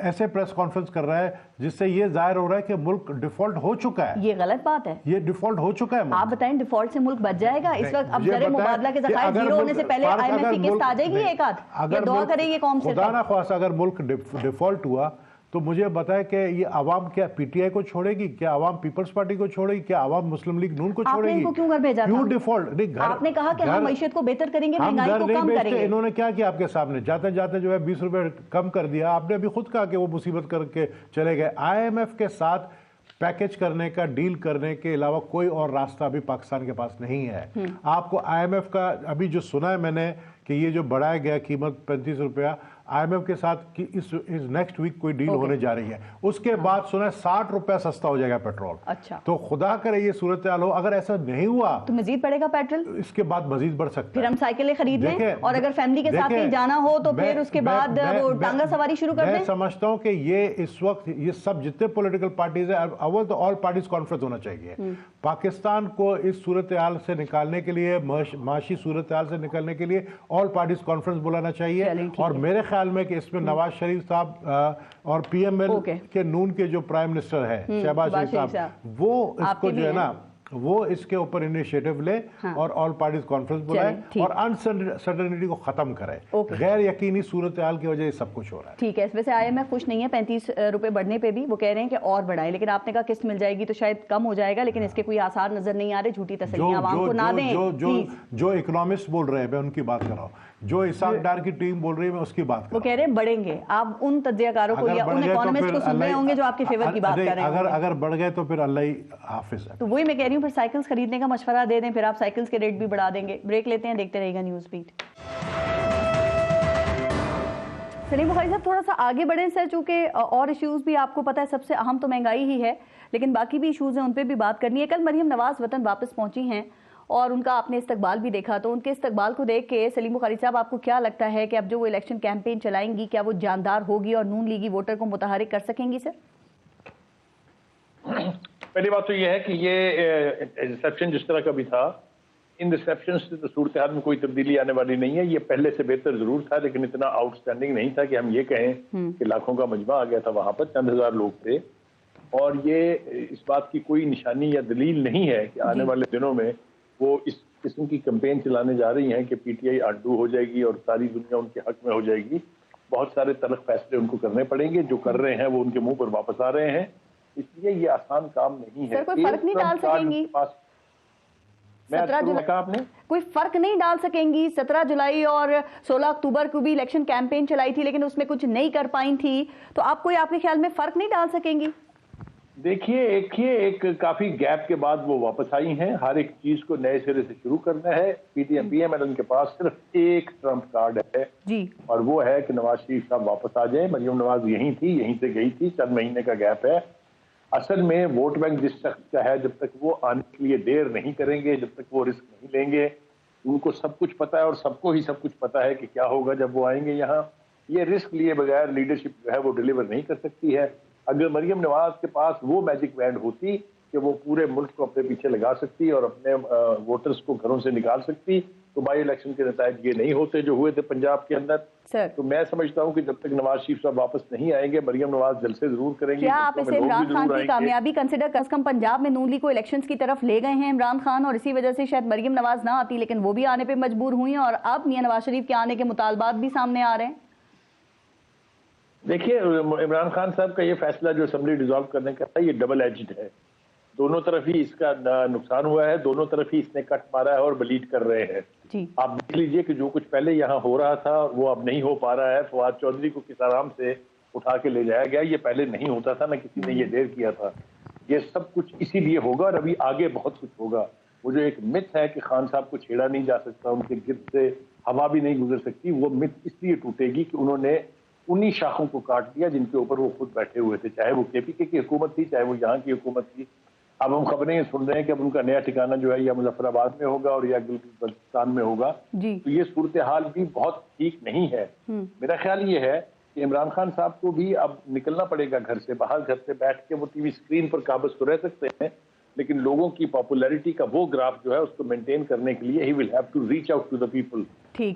ऐसे प्रेस कॉन्फ्रेंस कर रहा है जिससे ये जाहिर हो रहा है कि मुल्क डिफॉल्ट हो चुका है, ये गलत बात है। ये डिफॉल्ट हो चुका है। आप बताएं डिफॉल्ट से मुल्क बच जाएगा? इस वक्त अब जरे मुबादला के ज़खायर जीरो होने से पहले IMF की किस्त आ जाएगी एक आध, या दुआ करेगी कौम से? खुदा ना ख्वास्ता अगर मुल्क डिफॉल्ट हुआ तो मुझे बताए कि ये आवाम क्या PTI को छोड़ेगी? क्या आवाम पीपल्स पार्टी को छोड़ेगी? क्या आवाम मुस्लिम लीग नून को छोड़ेगी? आपने इनको क्यों घर भेजा था? क्यों डिफॉल्ट? आपने कहा कि हम मईशत को बेहतर करेंगे, महंगाई को कम करेंगे। इन्होंने क्या किया आपके सामने? जाते जाते जो है 20 रुपए कम कर दिया। आपने अभी खुद कहा कि वो मुसीबत करके चले गए। IMF के साथ पैकेज करने का, डील करने के अलावा कोई और रास्ता अभी पाकिस्तान के पास नहीं है। आपको IMF का अभी जो सुना है मैंने कि ये जो बढ़ाया गया कीमत 35 रुपया IMF के साथ कि इस नेक्स्ट वीक कोई डील होने जा रही है, उसके बाद सुना है 60 रुपया सस्ता हो जाएगा पेट्रोल। अच्छा, तो खुदा करे ये सूरत हाल हो। अगर ऐसा नहीं हुआ तो मजीद बढ़ेगा पेट्रोल, इसके बाद मजीद बढ़ सकता है। फिर हम साइकिलें खरीद लें और अगर फैमिली के साथ कहीं जाना हो तो फिर उसके बाद वो टांगा सवारी शुरू कर दें। मैं समझता हूँ कि ये इस वक्त ये सब जितने पॉलिटिकल पार्टीज है, अव्वल तो ऑल पार्टीज कॉन्फ्रेंस होना चाहिए। पाकिस्तान को इस सूरत हाल से निकालने के लिए, माशी सूरत हाल से निकालने के लिए ऑल पार्टीज कॉन्फ्रेंस बुलाना चाहिए। और मेरे ख्याल में कि इसमें नवाज शरीफ साहब और PML के नून के जो प्राइम मिनिस्टर है शहबाज शरीफ साहब, वो इसको जो है ना वो इसके ऊपर इनिशिएटिव ले और ऑल पार्टीज कॉन्फ्रेंस बुलाए और अनसर्टेनिटी को खत्म करे। गैर यकीनी सूरत हाल की वजह से सब कुछ हो रहा है। ठीक है, वैसे IMF खुश नहीं है 35 रुपए बढ़ने पे भी, वो कह रहे हैं कि और बढ़ाएं, लेकिन आपने कहा किस्त मिल जाएगी तो शायद कम हो जाएगा, लेकिन इसके कोई आसार नजर नहीं आ रहे। झूठी तसल्लियां आवाम को ना दें। जो इकोनॉमिस्ट बोल रहे हैं मैं उनकी बात कर रहा हूँ, जो इसाक डार की टीम बोल रही है मैं उसकी बात कर रहा हूं। वो कह रहे हैं बढ़ेंगे। आप उन तज्जियाकारों को या उन इकोनॉमिस्ट को सुन रहे होंगे जो आपके फेवर की बात कर रहे हैं। अगर बढ़ गए तो फिर अल्लाह ही हाफिज है। तो वही मैं कह रही हूँ, फिर साइकिल्स खरीदने का मशवरा दे दें, फिर आप साइकिल्स के रेट भी बढ़ा देंगे। ब्रेक लेते हैं, देखते रहेगा न्यूज़ बीट। सलीम बुखारी साहब थोड़ा सा आगे बढ़े सर, चूंकि और इश्यूज भी आपको पता है सबसे अहम तो महंगाई ही है, लेकिन बाकी भी इश्यूज हैं उन पर भी बात करनी है। कल मरियम नवाज वतन वापस पहुंची हैं और उनका आपने इस्तकबाल भी देखा, तो उनके इस्तकबाल को देख के सलीम बुखारी साहब आपको क्या लगता है कि अब जो वो इलेक्शन कैंपेन चलाएंगी क्या वो जानदार होगी और नून लीगी वोटर को मुतहरिक कर सकेंगी? सर पहली बात तो यह है कि ये रिसेप्शन जिस तरह का भी था, इन रिसेप्शन से तो सूरत हाल में कोई तब्दीली आने वाली नहीं है। ये पहले से बेहतर जरूर था, लेकिन इतना आउटस्टैंडिंग नहीं था कि हम ये कहें कि लाखों का मजमा आ गया था। वहां पर चंद हजार लोग थे और ये इस बात की कोई निशानी या दलील नहीं है कि आने वाले दिनों में वो इस किस्म की कैंपेन चलाने जा रही हैं कि पीटीआई अंडू हो जाएगी और सारी दुनिया उनके हक में हो जाएगी। बहुत सारे तलख फैसले उनको करने पड़ेंगे, जो कर रहे हैं वो उनके मुंह पर वापस आ रहे हैं, इसलिए ये आसान काम नहीं है। कोई फर्क नहीं डाल सकेंगी? 17 जुलाई का आपने कोई फर्क नहीं डाल सकेंगी? 17 जुलाई और 16 अक्टूबर को भी इलेक्शन कैंपेन चलाई थी, लेकिन उसमें कुछ नहीं कर पाई थी, तो आप कोई आपके ख्याल में फर्क नहीं डाल सकेंगी? देखिए एक काफी गैप के बाद वो वापस आई हैं। हर एक चीज को नए सिरे से शुरू करना है। पीएमएल के पास सिर्फ एक ट्रम्प कार्ड है जी, और वो है कि नवाज शरीफ साहब वापस आ जाए। मरियम नवाज यहीं थी, यहीं से गई थी, चंद महीने का गैप है। असल में वोट बैंक जिस शख्स का है, जब तक वो आने के लिए देर नहीं करेंगे, जब तक वो रिस्क नहीं लेंगे, उनको सब कुछ पता है और सबको ही सब कुछ पता है कि क्या होगा जब वो आएंगे यहाँ। ये रिस्क लिए बगैर लीडरशिप जो है वो डिलीवर नहीं कर सकती है। अगर मरियम नवाज के पास वो मैजिक बैंड होती कि वो पूरे मुल्क को अपने पीछे लगा सकती और अपने वोटर्स को घरों से निकाल सकती, तो बाई इलेक्शन के नतीजे ये नहीं होते जो हुए थे पंजाब के अंदर। तो मैं समझता हूँ कि जब तक नवाज शरीफ साहब वापस नहीं आएंगे, मरियम नवाज जलसे जरूर करेंगे। क्या आप इसे इमरान खान की कामयाबी कंसिडर कर, कम पंजाब में नून लीग को इलेक्शंस की तरफ ले गए हैं इमरान खान, और इसी वजह से शायद मरियम नवाज ना आती, लेकिन वो भी आने पर मजबूर हुई और अब मियां नवाज शरीफ के आने के मुतालबात भी सामने आ रहे हैं? देखिए, इमरान खान साहब का ये फैसला जो असेंबली डिसॉल्व करने का था, ये डबल एज्ड है। दोनों तरफ ही इसका नुकसान हुआ है, दोनों तरफ ही इसने कट मारा है और ब्लीड कर रहे हैं। आप देख लीजिए कि जो कुछ पहले यहाँ हो रहा था वो अब नहीं हो पा रहा है। फवाद चौधरी को किस आराम से उठा के ले जाया गया, ये पहले नहीं होता था, ना किसी ने ये देर किया था। ये सब कुछ इसीलिए होगा और अभी आगे बहुत कुछ होगा। वो जो एक मिथ है कि खान साहब को छेड़ा नहीं जा सकता, उनके गिर्द से हवा भी नहीं गुजर सकती, वो मिथ इसलिए टूटेगी कि उन्होंने उन्हीं शाखों को काट दिया जिनके ऊपर वो खुद बैठे हुए थे, चाहे वो केपीके की हुकूमत थी, चाहे वो यहाँ की हुकूमत थी। अब हम खबरें सुन रहे हैं कि अब उनका नया ठिकाना जो है या मुजफ्फराबाद में होगा और या गिलगित-बल्तिस्तान में होगा। तो ये सूरत हाल भी बहुत ठीक नहीं है। मेरा ख्याल ये है कि इमरान खान साहब को भी अब निकलना पड़ेगा घर से बाहर। घर से बैठ के वो टीवी स्क्रीन पर काबज तो रह सकते हैं, लेकिन लोगों की पॉपुलैरिटी का वो ग्राफ जो है उसको मेंटेन करने के लिए ही will have to reach out to the people.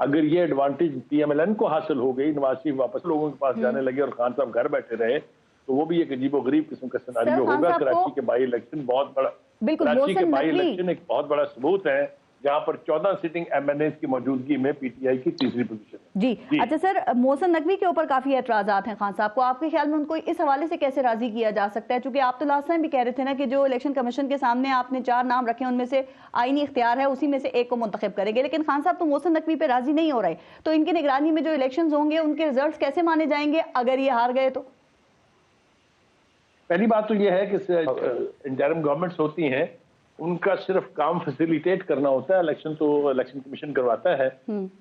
अगर ये एडवांटेज पीएमएलएन को हासिल हो गई, नवाज शरीफ वापस लोगों के पास जाने लगे और खान साहब घर बैठे रहे, तो वो भी एक अजीबोगरीब किस्म का सिनेरियो होगा। कराची के बाई इलेक्शन बहुत बड़ा, कराची के बाई इलेक्शन एक बहुत बड़ा सबूत है जहां पर 14 सिटिंग एमएनएस की मौजूदगी में पीटीआई की तीसरी पोजीशन है। जी अच्छा सर, मोहसिन नकवी के ऊपर काफी एतराजात हैं खान साहब को, आपके ख्याल में उनको इस हवाले से कैसे राजी किया जा सकता है? क्योंकि आप तो लास्ट टाइम भी कह रहे थे ना कि जो इलेक्शन कमीशन के सामने आपने 4 नाम रखे उनमें से आईनी इख्तियार है, उसी में से एक को मुंतखब करेंगे, लेकिन खान साहब तो मोहसिन नकवी पे राजी नहीं हो रहे, तो इनकी निगरानी में जो इलेक्शन होंगे उनके रिजल्ट कैसे माने जाएंगे अगर ये हार गए तो? पहली बात तो यह है कि इंटरिम गवर्नमेंट्स होती हैं, उनका सिर्फ काम फैसिलिटेट करना होता है, इलेक्शन तो इलेक्शन कमीशन करवाता है।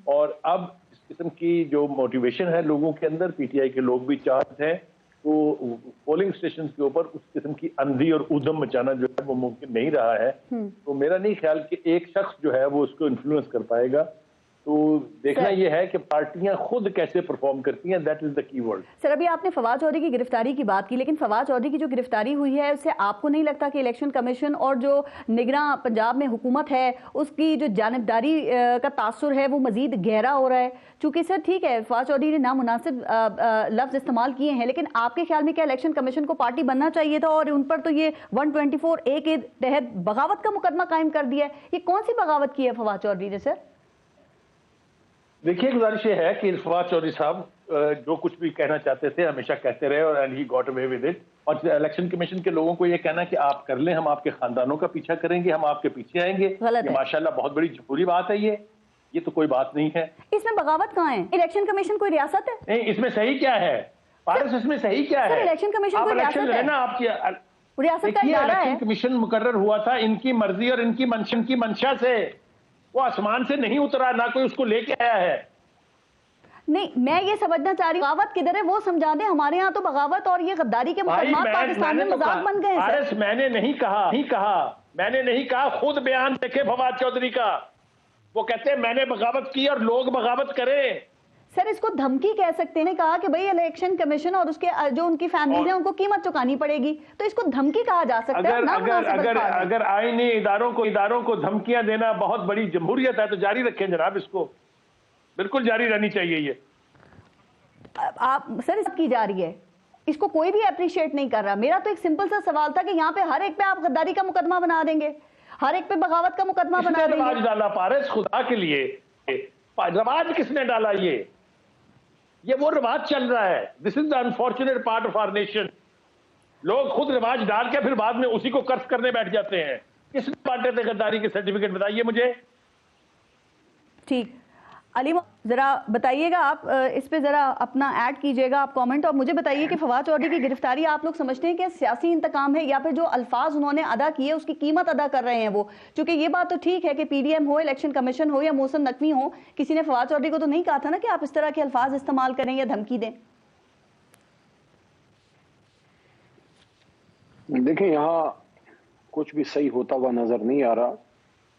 और अब इस किस्म की जो मोटिवेशन है लोगों के अंदर, पीटीआई के लोग भी चार्ज हैं, तो पोलिंग स्टेशन के ऊपर उस किस्म की अंधी और ऊधम मचाना जो है वो मुमकिन नहीं रहा है। तो मेरा नहीं ख्याल कि एक शख्स जो है वो उसको इन्फ्लुएंस कर पाएगा। तो देखना यह है कि पार्टियां खुद कैसे परफॉर्म करती हैं, that is the key word. Sir, अभी आपने फवाद चौधरी की गिरफ्तारी की बात की, लेकिन फवाद चौधरी की जो गिरफ्तारी हुई है उससे आपको नहीं लगता कि इलेक्शन कमीशन और जो निगरान पंजाब में हुकूमत है उसकी जो जानिबदारी का तासुर है वो मजीद गहरा हो रहा है? चूंकि सर ठीक है, फवाद चौधरी ने नामुनासिब लफ्ज इस्तेमाल किए हैं, लेकिन आपके ख्याल में क्या इलेक्शन कमीशन को पार्टी बनना चाहिए था और उन पर तो ये 124A के तहत बगावत का मुकदमा कायम कर दिया है? ये कौन सी बगावत की है फवाद चौधरी ने? सर देखिए, गुजारिश ये है कि फवाद चौधरी साहब जो कुछ भी कहना चाहते थे हमेशा कहते रहे और and he got away with it. और इलेक्शन कमीशन के लोगों को ये कहना कि आप कर लें, हम आपके खानदानों का पीछा करेंगे, हम आपके पीछे आएंगे, ये माशाल्लाह बहुत बड़ी बुरी बात है। ये तो कोई बात नहीं है। इसमें बगावत कहाँ है? इलेक्शन कमीशन कोई रियासत है? नहीं, इसमें सही क्या है पारस? इसमें सही क्या है? इलेक्शन कमीशन कोई रियासत है ना? आपकी रियासत का इदारा है। इलेक्शन कमीशन मुकर्रर हुआ था इनकी मर्जी और इनकी मंशा से, वो आसमान से नहीं उतरा, ना कोई उसको लेके आया है। नहीं, मैं ये समझना चाह रही हूँ बगावत किधर है वो समझा दें। हमारे यहाँ तो बगावत और ये गद्दारी के मुकदमात पाकिस्तान में मजाक बन गए हैं। मैंने नहीं कहा, खुद बयान देखे फवाद चौधरी का, वो कहते हैं मैंने बगावत की और लोग बगावत करें। सर इसको धमकी कह सकते हैं, कहा कि भाई इलेक्शन कमीशन और उसके जो उनकी फैमिली है उनको कीमत चुकानी पड़ेगी, तो इसको धमकी कहा जा सकता है। अगर आईनी इदारों को धमकियां देना बहुत बड़ी जमहूरियत है तो जारी रखें जनाब, इसको बिल्कुल जारी रहनी चाहिए। ये आप सर इसकी जा रही है, इसको कोई भी अप्रिशिएट नहीं कर रहा। मेरा तो एक सिंपल सा सवाल था कि यहाँ पे हर एक पे आप गद्दारी का मुकदमा बना देंगे, हर एक पे बगावत का मुकदमा बना देंगे। रवाज डाला पारस, खुदा के लिए रवाज किसने डाला? ये वो रवाज चल रहा है। This is the unfortunate part of our nation. लोग खुद रवाज डाल के फिर बाद में उसी को कर्ज करने बैठ जाते हैं। किसने बांटे थे गद्दारी के सर्टिफिकेट, बताइए मुझे। ठीक, अली जरा बताइएगा, आप इस पे जरा अपना ऐड कीजिएगा आप कमेंट, और मुझे बताइए कि फवाद चौधरी की गिरफ्तारी आप लोग समझते हैं कि सियासी इंतकाम है या फिर जो अल्फाज उन्होंने अदा किए उसकी कीमत अदा कर रहे हैं वो? क्योंकि ये बात तो ठीक है कि पीडीएम हो, इलेक्शन कमीशन हो या मोहसिन नकवी हो, किसी ने फवाद चौधरी को तो नहीं कहा था ना कि आप इस तरह के अल्फाज इस्तेमाल करें या धमकी दें। देखिए, यहाँ कुछ भी सही होता हुआ नजर नहीं आ रहा।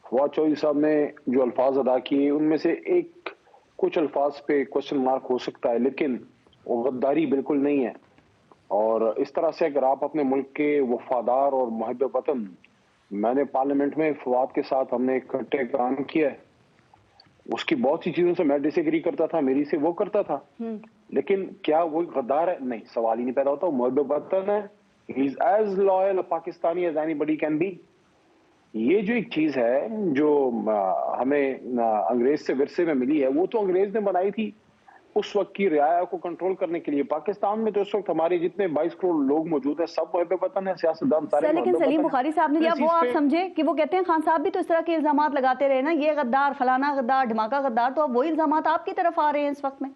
फवाद चौधरी साहब ने जो अल्फाज अदा किए उनमें से कुछ अल्फाज पे क्वेश्चन मार्क हो सकता है, लेकिन वो गद्दारी बिल्कुल नहीं है। और इस तरह से अगर आप अपने मुल्क के वफादार और मुहिब वतन, मैंने पार्लियामेंट में फवाद के साथ हमने इकट्ठे काम किया है, उसकी बहुत सी चीजों से मैं डिसएग्री करता था, मेरी से वो करता था, लेकिन क्या वो गद्दार है? नहीं, सवाल ही नहीं पैदा होता। वो मुहिब वतन है, he is as loyal Pakistani as anybody can be. ये जो एक चीज है जो हमें अंग्रेज से विरसे में मिली है, वो तो अंग्रेज ने बनाई थी उस वक्त की रियाया को कंट्रोल करने के लिए। पाकिस्तान में तो इस वक्त हमारे जितने 22 करोड़ लोग मौजूद हैं, सब मुहिब वतन है, सियासतदान सारे। लेकिन सलीम बुखारी साहब ने वो आप समझे कि वो कहते हैं खान साहब भी तो इस तरह के इल्जाम लगाते रहे ना, ये गद्दार, फलाना गद्दार, ढमाका गद्दार, तो अब वही इल्जाम आपकी तरफ आ रहे हैं इस वक्त में।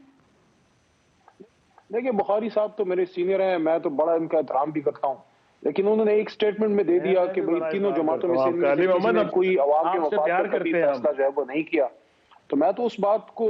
देखिए, बुखारी साहब तो मेरे सीनियर हैं, मैं तो बड़ा इनका एहतराम भी करता हूँ, लेकिन उन्होंने एक स्टेटमेंट में दे दिया कि भाई तीनों जमातों में से कोई अवाम के मफाद का फैसला जो है वो नहीं किया। तो मैं तो उस बात को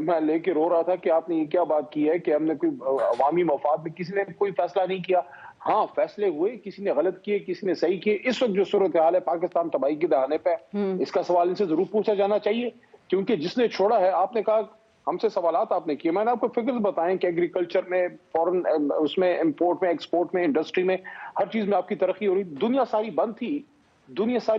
मैं लेके रो रहा था कि आपने ये क्या बात की है कि हमने कोई अवामी मफाद में किसी ने कोई फैसला नहीं किया। हाँ, फैसले हुए, किसी ने गलत किए, किसी ने सही किए। इस वक्त जो सूरत हाल है पाकिस्तान तबाही के दहाने पे, इसका सवाल इनसे जरूर पूछा जाना चाहिए, क्योंकि जिसने छोड़ा है, आपने कहा हमसे सवालात आपने किए, मैंने आपको फिगर्स बताएं कि एग्रीकल्चर में, फॉरेन उसमें, इंपोर्ट में, एक्सपोर्ट में, इंडस्ट्री में, हर चीज में आपकी तरक्की हो रही। दुनिया सारी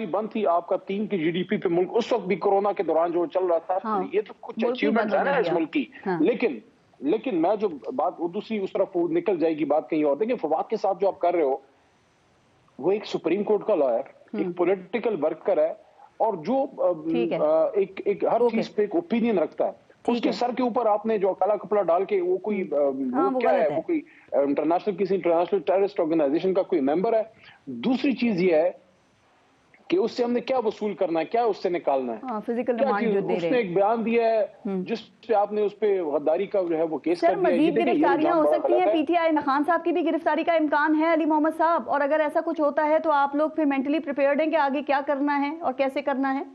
बंद थी। आपका 3 की जीडीपी पे मुल्क उस वक्त भी कोरोना के दौरान जो चल रहा था। हाँ, ये तो कुछ अचीवमेंट है ना इस मुल्क की। हाँ। लेकिन मैं जो बात दूसरी उस तरफ निकल जाएगी, बात कहीं और। देखिए, फवाद के साथ जो आप कर रहे हो, वो एक सुप्रीम कोर्ट का लॉयर, एक पॉलिटिकल वर्कर है, और जो एक हर चीज पे एक ओपिनियन रखता है। उसके सर के ऊपर आपने जो काला कपड़ा डाल के वो कोई क्या है, वो कोई किसी इंटरनेशनल टेररिस्ट ऑर्गेनाइजेशन का कोई मेंबर है। दूसरी चीज ये है कि उससे हमने क्या वसूल करना है, क्या उससे निकालना है। फिजिकल रिमांड जो दे रहे हैं। उसने एक बयान दिया है जिस पे आपने उस पे गद्दारी का जो है वो केस कर दिया। मजीद गिरफ्तारियां हो सकती हैं पीटीआई में, खान साहब की भी गिरफ्तारी का इम्कान है अली मोहम्मद साहब, और अगर ऐसा कुछ होता है तो आप लोग फिर मेंटली प्रिपेयर्ड हैं कि आगे क्या करना है और कैसे करना है?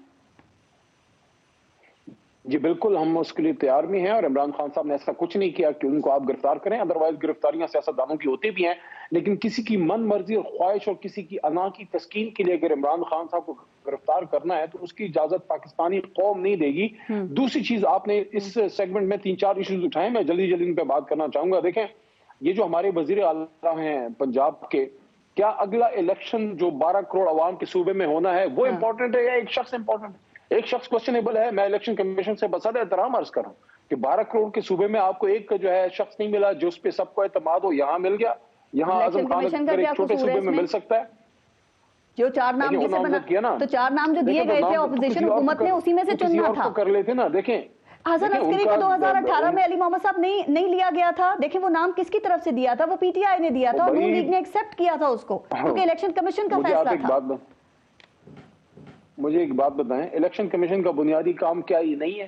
जी बिल्कुल, हम उसके लिए तैयार भी हैं, और इमरान खान साहब ने ऐसा कुछ नहीं किया कि उनको आप गिरफ्तार करें। अदरवाइज गिरफ्तारियां सियासतदानों की होती भी हैं, लेकिन किसी की मन मर्जी और ख्वाहिश और किसी की अना की तस्कीन के लिए अगर इमरान खान साहब को गिरफ्तार करना है तो उसकी इजाजत पाकिस्तानी कौम नहीं देगी। दूसरी चीज, आपने इस सेगमेंट में 3-4 इश्यूज उठाए, मैं जल्दी जल्दी इन पे बात करना चाहूंगा। देखें, ये जो हमारे वजीर आला हैं पंजाब के, क्या अगला इलेक्शन जो 12 करोड़ अवाम के सूबे में होना है वो इंपॉर्टेंट है या एक शख्स इंपॉर्टेंट है? एक शख्स क्वेश्चनेबल है। मैं इलेक्शन कमीशन से बसादा एहतराम अर्ज कर रहा हूँ कि 12 करोड़ के सूबे में आपको एक जो है शख्स नहीं मिला जो उस पे सबको एतमाद हो। यहाँ मिल गया, यहाँ आजम खान एक छोटे सूबे में मिल सकता है। जो 4 नाम जिसे बना किया ना, तो 4 नाम जो दिए गए थे ऑपोजिशन हुकूमत ने, उसी में से चुनना था। कर लेते ना। देखें, हसन अस्करी को 2018 में अली मोहम्मद साहब नहीं लिया गया था। देखें, वो नाम किसकी तरफ से दिया था? वो पीटीआई ने दिया था, और नून लीग ने एक्सेप्ट किया था उसको, क्योंकि इलेक्शन कमीशन का फैसला था। मुझे एक बात बताएं, इलेक्शन कमीशन का बुनियादी काम क्या ये नहीं है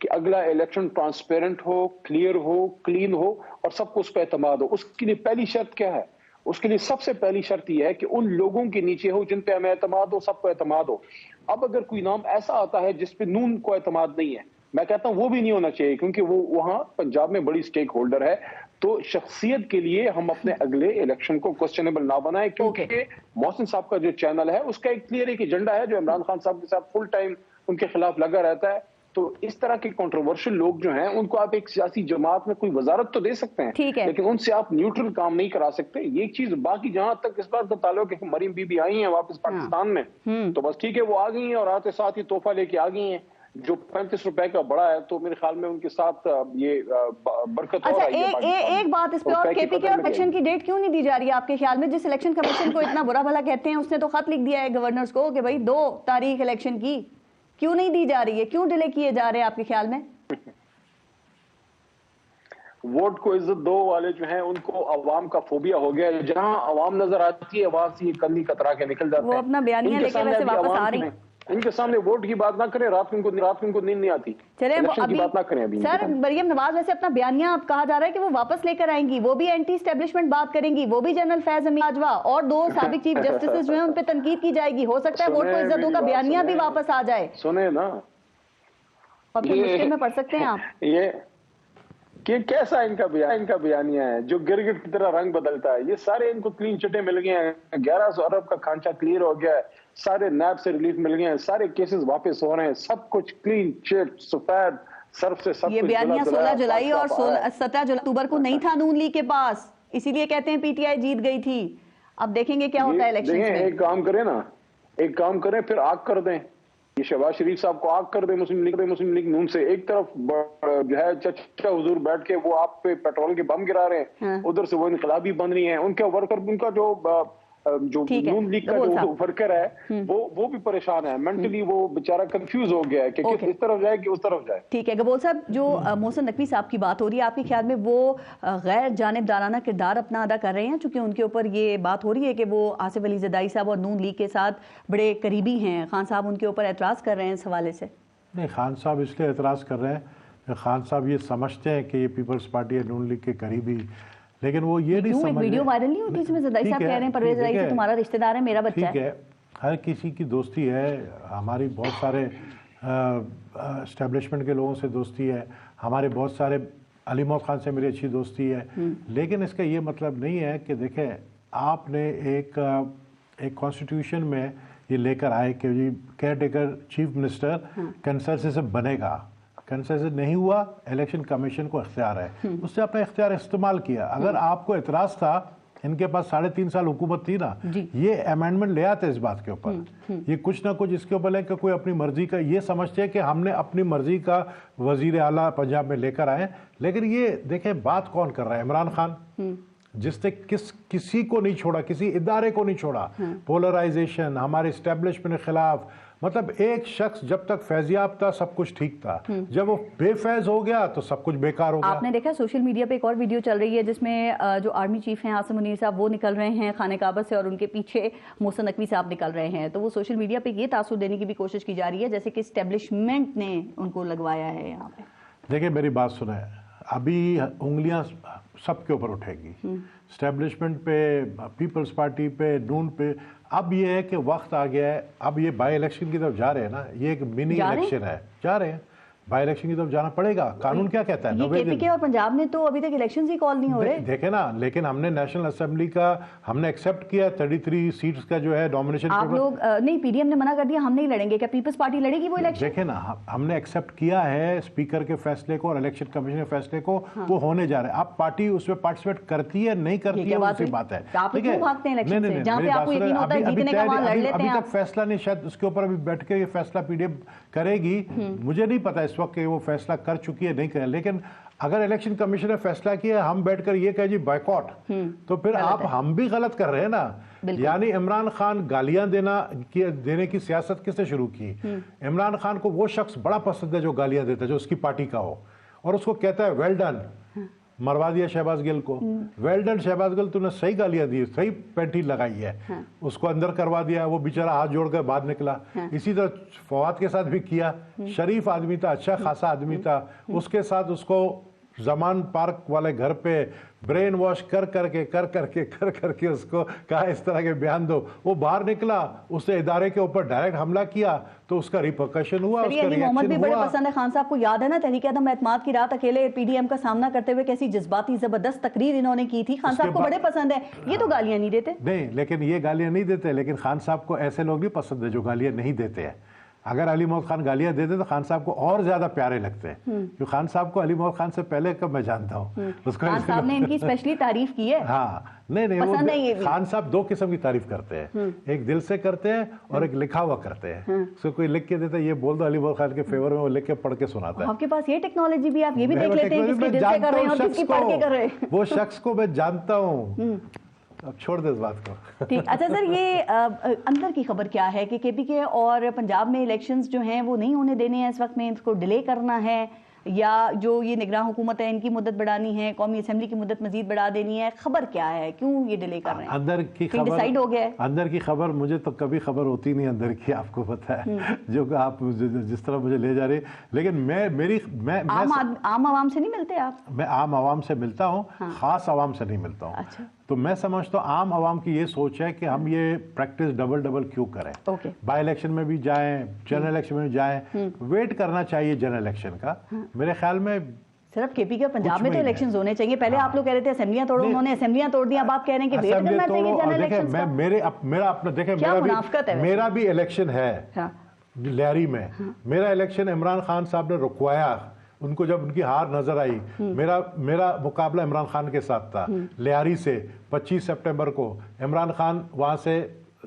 कि अगला इलेक्शन ट्रांसपेरेंट हो, क्लियर हो, क्लीन हो और सबको उस पर एतमाद हो? उसके लिए पहली शर्त क्या है? उसके लिए सबसे पहली शर्त यह है कि उन लोगों के नीचे हो जिन पे हमें एतमाद हो, सबको एतमाद हो। अब अगर कोई नाम ऐसा आता है जिस पे नून को एतमाद नहीं है, मैं कहता हूं वो भी नहीं होना चाहिए, क्योंकि वो वहां पंजाब में बड़ी स्टेक होल्डर है। तो शख्सियत के लिए हम अपने अगले इलेक्शन को क्वेश्चनेबल ना बनाएं, क्योंकि मोहसिन साहब का जो चैनल है उसका एक क्लियर एक एजेंडा है जो इमरान खान साहब के साथ फुल टाइम उनके खिलाफ लगा रहता है। तो इस तरह के कंट्रोवर्शियल लोग जो हैं उनको आप एक सियासी जमात में कोई वजारत तो दे सकते हैं, ठीक है, लेकिन उनसे आप न्यूट्रल काम नहीं करा सकते, ये एक चीज। बाकी जहां तक इस बात का ताल्लुक है कि मरीम बीबी आई हैं वापस पाकिस्तान में, तो बस ठीक है, वो आ गई हैं और आते साथ ही तोहफा लेके आ गई हैं जो 35 रुपए का बड़ा है। तो मेरे ख्याल में उनके साथ ये बरकत हो रही है। एक बात इस पे और, केपीके और इलेक्शन की डेट क्यों नहीं दी जा रही है आपके ख्याल में? जिस इलेक्शन कमीशन को इतना बुरा भला कहते हैं उसने तो खत लिख दिया है गवर्नर्स को कि भाई 2 तारीख इलेक्शन की, क्यों नहीं दी जा रही है? क्यों डिले किए जा रहे हैं आपके ख्याल में? वोट को इज्जत दो वाले जो हैं उनको अवाम का फोबिया हो गया है। जहां अवाम नजर आती है वहां से ये कंदी कतरा के निकल जाते हैं। वो अपना बयानिया लेके वैसे वापस आ रही हैं। इनके सामने वोट की बात ना करें, रात को इनको नींद नहीं आती। चले अभी बात ना करें अभी। सर, मरियम नवाज वैसे अपना बयानिया अब कहा जा रहा है कि वो वापस लेकर आएंगी, वो भी एंटी एस्टेब्लिशमेंट बात करेंगी, वो भी जनरल फैज अमीन बाजवा और 2 साबिक चीफ जस्टिस जो है उन पे तनकीद की जाएगी। हो सकता है वोट को इज्जत दो का बयानिया भी वापस आ जाए। सुने ना, और फिर मुश्किल में पड़ सकते हैं आप। ये कि कैसा इनका बयानिया है जो गिरगिट की तरह रंग बदलता है। ये सारे इनको क्लीन चिटे मिल गए हैं, 1100 अरब का खांचा क्लियर हो गया है, सारे नैब से रिलीफ मिल गए हैं, सारे केसेस वापस हो रहे हैं, सब कुछ क्लीन चिट सफेद सर्फ से सब। ये बयानिया 16 जुलाई और 17 अक्टूबर को नहीं था नून लीग के पास, इसीलिए कहते हैं पीटीआई जीत गई थी। अब देखेंगे क्या होता है इलेक्शन में। एक काम करें फिर आग कर दें, ये शहबाज शरीफ साहब को आग कर दे मुस्लिम लीग नून से। एक तरफ जो है चचा हुजूर बैठ के वो आप पे पेट्रोल के बम गिरा रहे हैं, उधर से वो इनकलाबी बन रही हैं, उनका वर्कर, उनका जो नून लीग का जो वर्कर है वो भी परेशान है, मेंटली वो बेचारा कंफ्यूज हो गया है कि इस तरफ जाए कि उस तरफ जाए। ठीक है गबोल साहब, जो मोहसिन नकवी साहब की बात हो रही है, आपके ख्याल में वो गैर जानिबदाराना किरदार अपना अदा कर रहे हैं? चूंकि उनके ऊपर ये बात हो रही है कि वो आसिफ अली ज़रदारी साहब और नून लीग के साथ बड़े करीबी हैं, खान साहब उनके ऊपर एतराज़ कर रहे हैं इस हवाले से। नहीं, खान साहब इसलिए एतराज़ कर रहे हैं, खान साहब ये समझते हैं कि ये पीपल्स पार्टी है नून लीग के करीबी, लेकिन वो ये नहीं समझ। वीडियो वायरल नहीं होती इसमें ज़रदारी साहब कह रहे हैं परवेज़ ज़रदारी से तुम्हारा रिश्तेदार है, मेरा बच्चा है। ठीक है, हर किसी की दोस्ती है, हमारी बहुत सारे एस्टेब्लिशमेंट के लोगों से दोस्ती है, हमारे बहुत सारे अली मौत खान से मेरी अच्छी दोस्ती है, लेकिन इसका ये मतलब नहीं है कि देखें आपने एक कॉन्स्टिट्यूशन में ये लेकर आए कि जी caretaker chief minister consensus बनेगा, कंसेंसस नहीं हुआ, इलेक्शन कमीशन को इख्तियार है, उससे अपना इख्तियार इस्तेमाल किया। अगर आपको एतराज़ था, इनके पास 3.5 साल हुकूमत थी ना, ये अमेंडमेंट ले आते इस बात के ऊपर, ये कुछ ना कुछ इसके ऊपर लेकर कोई अपनी मर्जी का ये समझते हैं कि हमने अपनी मर्जी का वजीर आला पंजाब में लेकर आए। लेकिन ये देखें बात कौन कर रहा है, इमरान खान, जिसने किसी को नहीं छोड़ा, किसी इदारे को नहीं छोड़ा। पोलराइजेशन, हमारे इस्टेब्लिशमेंट के खिलाफ, मतलब एक शख्स जब तक फैजियाब था सब कुछ ठीक था, जब वो बेफैज हो गया तो सब कुछ बेकार हो गया। आपने देखा सोशल मीडिया पे एक और वीडियो चल रही है जिसमें जो आर्मी चीफ हैं आसिम मुनीर साहब वो निकल रहे हैं खाने काबा से और उनके पीछे मोहसिन नकवी साहब निकल रहे हैं, तो वो सोशल मीडिया पे ये तासुर देने की भी कोशिश की जा रही है जैसे कि इस्टेब्लिशमेंट ने उनको लगवाया है यहाँ पे। देखिए मेरी बात सुने, अभी उंगलियां सबके ऊपर उठेगी, इस्टेब्लिशमेंट पे, पीपल्स पार्टी पे, नून पे। अब ये है कि वक्त आ गया है, अब ये बाई इलेक्शन की तरफ जा रहे हैं ना, ये एक मिनी इलेक्शन है, जा रहे हैं बाई इलेक्शन की तरफ जाना पड़ेगा। कानून क्या कहता है? केपीके और पंजाब ने तो अभी तक इलेक्शंस ही कॉल नहीं हो रहे। देखे ना, लेकिन हमने नेशनल असेंबली का हमने एक्सेप्ट किया 33 सीट्स का जो है नॉमिनेशन। आप लोग नहीं, पीडीएम ने मना कर दिया, हम नहीं लड़ेंगे। क्या पीपल्स पार्टी लड़ेगी वो इलेक्शन? देखे ना, हमने एक्सेप्ट किया है स्पीकर के फैसले को और इलेक्शन कमीशन के फैसले को, वो होने जा रहे हैं। अब पार्टी उसमें पार्टिसिपेट करती है नहीं करती है उसकी बात है। ठीक है, भागते हैं इलेक्शन से, जहां पे आपको यकीन होता है जीतने का वहां लड़ लेते हैं। अभी तक फैसला नहीं, शायद उसके ऊपर अभी बैठ के ये फैसला पीडीएम करेगी, मुझे नहीं पता इस वक्त वो फैसला कर चुकी है नहीं करे। लेकिन अगर इलेक्शन कमीशन ने फैसला किया हम बैठकर ये कहे जी बायकॉट, तो फिर हम भी गलत कर रहे हैं ना। यानी इमरान खान गालियां देने की सियासत किसने शुरू की? इमरान खान को वो शख्स बड़ा पसंद है जो गालियां देता है, जो उसकी पार्टी का हो, और उसको कहता है वेल डन, मरवा दिया शहबाज गिल को। वेल डन शहबाज गिल, तूने सही गालियां दी, सही पैंटी लगाई है, उसको अंदर करवा दिया, वो बेचारा हाथ जोड़कर बाहर निकला। इसी तरह फवाद के साथ भी किया, शरीफ आदमी था, अच्छा खासा आदमी था, उसके साथ उसको जमान पार्क वाले घर पे ब्रेन वॉश कर करके उसको कहा इस तरह के बयान दो, वो बाहर निकला, उसने इदारे के ऊपर डायरेक्ट हमला किया, तो उसका रिपरकशन हुआ, उसका मोहम्मद भी रिएक्शन बड़े हुआ। पसंद है खान साहब को, याद है ना तहरीक आदम एतमाद की रात अकेले पीडीएम का सामना करते हुए कैसी जज्बाती जबरदस्त तकरीर इन्होंने की थी, खान साहब को बड़े पसंद है, ये तो गालियां नहीं देते। नहीं, लेकिन ये गालियां नहीं देते, लेकिन खान साहब को ऐसे लोग नहीं पसंद है जो गालियां नहीं देते हैं। अगर अली मोहम्मद खान गालियां देते तो खान साहब को और ज्यादा प्यारे लगते हैं, क्योंकि खान साहब को अली मोहम्मद खान से पहले कब मैं जानता हूँ उसको। खान साहब ने इनकी स्पेशली तारीफ की है। हाँ, नहीं पसंद है ये भी। खान साहब दो किस्म की तारीफ करते हैं, एक दिल से करते हैं और एक लिखा हुआ करते हैं। उसको कोई लिख के देता है ये बोल दो अली मोहम्मद खान के फेवर में, वो लिख के पढ़ के सुनाता है। आपके पास ये टेक्नोलॉजी भी, आप ये भी मैं देख लेते हैं किसके दिल से कर रहे हैं और किसकी पढ़ के कर रहे हैं। वो शख्स को मैं जानता हूँ। अब छोड़ दे इस बात को। ठीक, अच्छा सर, ये अंदर की खबर क्या है कि केपीके और पंजाब में इलेक्शंस जो हैं वो नहीं होने देने हैं इस वक्त में, इसको डिले करना है, या जो ये निगरान हुकूमत है इनकी मुद्दत बढ़ानी है, कौमी असेंबली की मुद्दत मजीद बढ़ा देनी है, खबर क्या है, क्यों ये डिले कर रहे हैं? अंदर की खबर डिसाइड हो गया है? अंदर की खबर मुझे तो कभी खबर होती नहीं अंदर की, आपको पता है, जो आप जिस तरह मुझे ले जा रहे, लेकिन मैं आम आवाम से नहीं मिलते आप? मैं आम आवाम से मिलता हूँ, खास आवाम से नहीं मिलता हूँ। अच्छा। तो मैं समझता हूँ आम आवाम की ये सोच है कि हम ये प्रैक्टिस डबल क्यों करें, बाई इलेक्शन में भी जाएं, जनरल इलेक्शन में भी जाएं, वेट करना चाहिए जनरल इलेक्शन का। मेरे ख्याल में सिर्फ केपी के पंजाब में तो इलेक्शंस होने चाहिए। पहले आप लोग कह रहे थे असेंबलियां तोड़ो, उन्होंने असेंबलियां तोड़ दी, अब आप कह रहे हैं कि वेट करना चाहिए जनरल इलेक्शंस का। मेरा अपना देखें, मेरा भी इलेक्शन है लियारी में, मेरा इलेक्शन इमरान खान साहब ने रुकवाया, उनको जब उनकी हार नजर आई, मेरा मुकाबला इमरान खान के साथ था लियारी से 25 सितंबर को। इमरान खान वहां से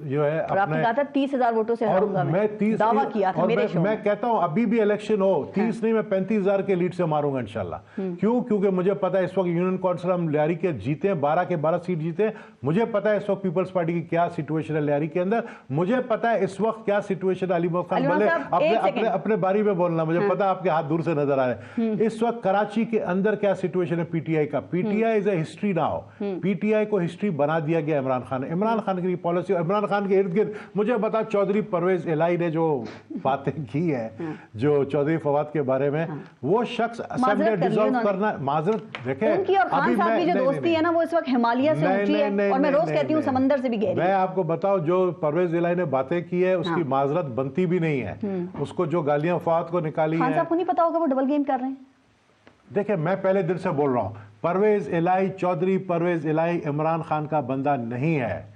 जो है अपने 30,000 वोटों से हारूंगा, मैं 30 दावा किया था मेरे शो में। मैं कहता हूं अभी भी इलेक्शन हो 30 नहीं, मैं 35,000 के लीड से मारूंगा इंशाल्लाह। क्यों? क्योंकि मुझे पता है इस वक्त यूनियन काउंसिल हम लियारी के जीते, 12 के 12 सीट जीते। मुझे पता है इस वक्त पीपल्स पार्टी की क्या सिचुएशन है लियारी के अंदर, मुझे पता है इस वक्त क्या सिचुएशन अली मोहम्मद खान बोले अपने बारी में बोलना, मुझे पता है आपके हाथ दूर से नजर आ रहे हैं। इस वक्त कराची के अंदर क्या सिचुएशन है पीटीआई का, PTI is a history now, PTI को हिस्ट्री बना दिया गया इमरान खान की पॉलिसी, इमरान खान के इर्द गिर्द। मुझे बता चौधरी परवेज इलाही ने जो बातें की है जो चौधरी फवाद के बारे में, वो शख्स असेंबली डिसॉल्व करना, माजरत देखें, उनकी और खान साहब की जो दोस्ती है ना वो इस वक्त हिमालय से ऊंची है, और मैं रोज कहती हूँ समंदर से भी गहरी। मैं आपको बताऊं जो परवेज इलाही ने बातें की है उसकी माजरत बनती भी नहीं है, उसको जो गालियां फवाद को निकाली है। खान साहब को नहीं पता होगा वो डबल गेम कर रहे हैं। देखिए मैं पहले दिन से बोल रहा हूं, परवेज इलाही, चौधरी परवेज इलाही इमरान खान का बंदा नहीं है।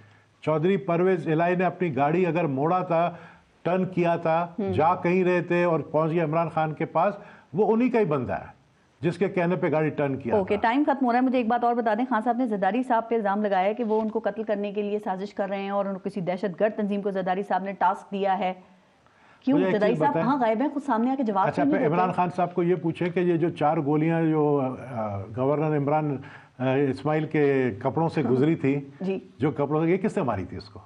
चौधरी परवेज इलाही ने अपनी गाड़ी अगर मोड़ा था, टर्न किया था, जा कहीं रहे थे और पहुंच गया इमरान खान के पास, वो उन्हीं का ही बंदा है जिसके कहने पे गाड़ी टर्न किया। ओके, टाइम खत्म हो रहा है। मुझे एक बात और बता दें, खान साहब ने जरदारी साहब पे इल्जाम लगाया है कि वो उनको कत्ल करने के लिए साजिश कर रहे हैं और उनको किसी दहशतगर्द तंजीम को जरदारी साहब ने टास्क दिया है। क्यों जरदारी साहब कहाँ गायब हैं? कुछ सामने आके जवाब अच्छा, इमरान खान साहब को ये पूछे कि ये जो 4 गोलियां जो गवर्नर इमरान इस्माइल के कपड़ों से गुजरी थी, जो कपड़ों से, ये किसने मारी थी उसको?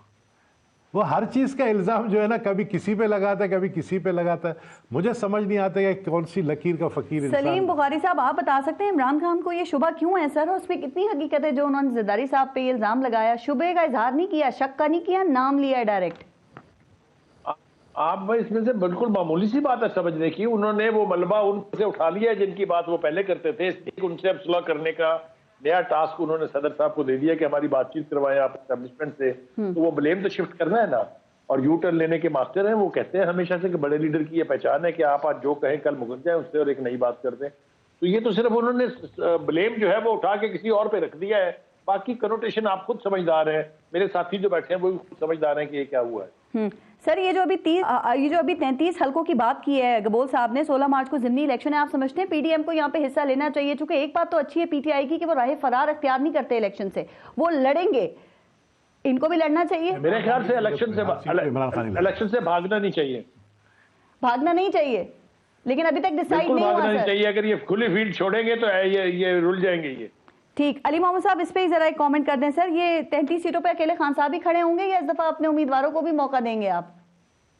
वो हर चीज का इल्जाम जो है ना कभी किसी पे लगाता है कभी किसी पे लगाता है, मुझे समझ नहीं आता है कि कौन सी लकीर का फकीर। सलीम बुखारी साहब, आप बता सकते हैं इमरान खान को ये शुबा क्यों है सर, और उसमें कितनी हकीकत है जो उन्होंने जरदारी साहब पे इल्जाम लगाया? शुबे का इजहार नहीं किया, शक का नहीं किया, नाम लिया डायरेक्ट। आप भाई इसमें से बिल्कुल मामूली सी बात है समझने की, उन्होंने वो मलबा उनसे उठा लिया है जिनकी बात वो पहले करते थे, उनसे अब सुलह करने का नया टास्क उन्होंने सदर साहब को दे दिया कि हमारी बातचीत करवाएं आप एस्टेब्लिशमेंट से। तो वो ब्लेम तो शिफ्ट करना है ना, और यू टर्न लेने के मास्टर हैं। वो कहते हैं हमेशा से कि बड़े लीडर की ये पहचान है कि आप आज जो कहें कल मुकर जाए उससे और एक नई बात कर दें। तो ये तो सिर्फ उन्होंने ब्लेम जो है वो उठा के किसी और पे रख दिया है, बाकी कनोटेशन आप खुद समझदार हैं, मेरे साथी जो बैठे हैं वो भी खुद समझदार हैं कि ये क्या हुआ है। सर ये जो अभी 33 हलकों की बात की है गबोल साहब ने, 16 मार्च को ज़िमनी इलेक्शन है, आप समझते हैं पीडीएम को यहाँ पे हिस्सा लेना चाहिए? चूंकि एक बात तो अच्छी है पीटीआई की कि वो राह फरार अख्तियार नहीं करते इलेक्शन से, वो लड़ेंगे, इनको भी लड़ना चाहिए। मेरे ख्याल से इलेक्शन से भागना नहीं चाहिए, भागना नहीं चाहिए, लेकिन अभी तक डिसाइड नहीं हुआ नहीं चाहिए। अगर ये खुली फील्ड छोड़ेंगे तो ये रुल जाएंगे ये। ठीक, अली मोहम्मद साहब इस पे ही जरा एक कमेंट कर दें सर, ये 33 सीटों पे अकेले खान साहब ही खड़े होंगे या इस दफा अपने उम्मीदवारों को भी मौका देंगे आप?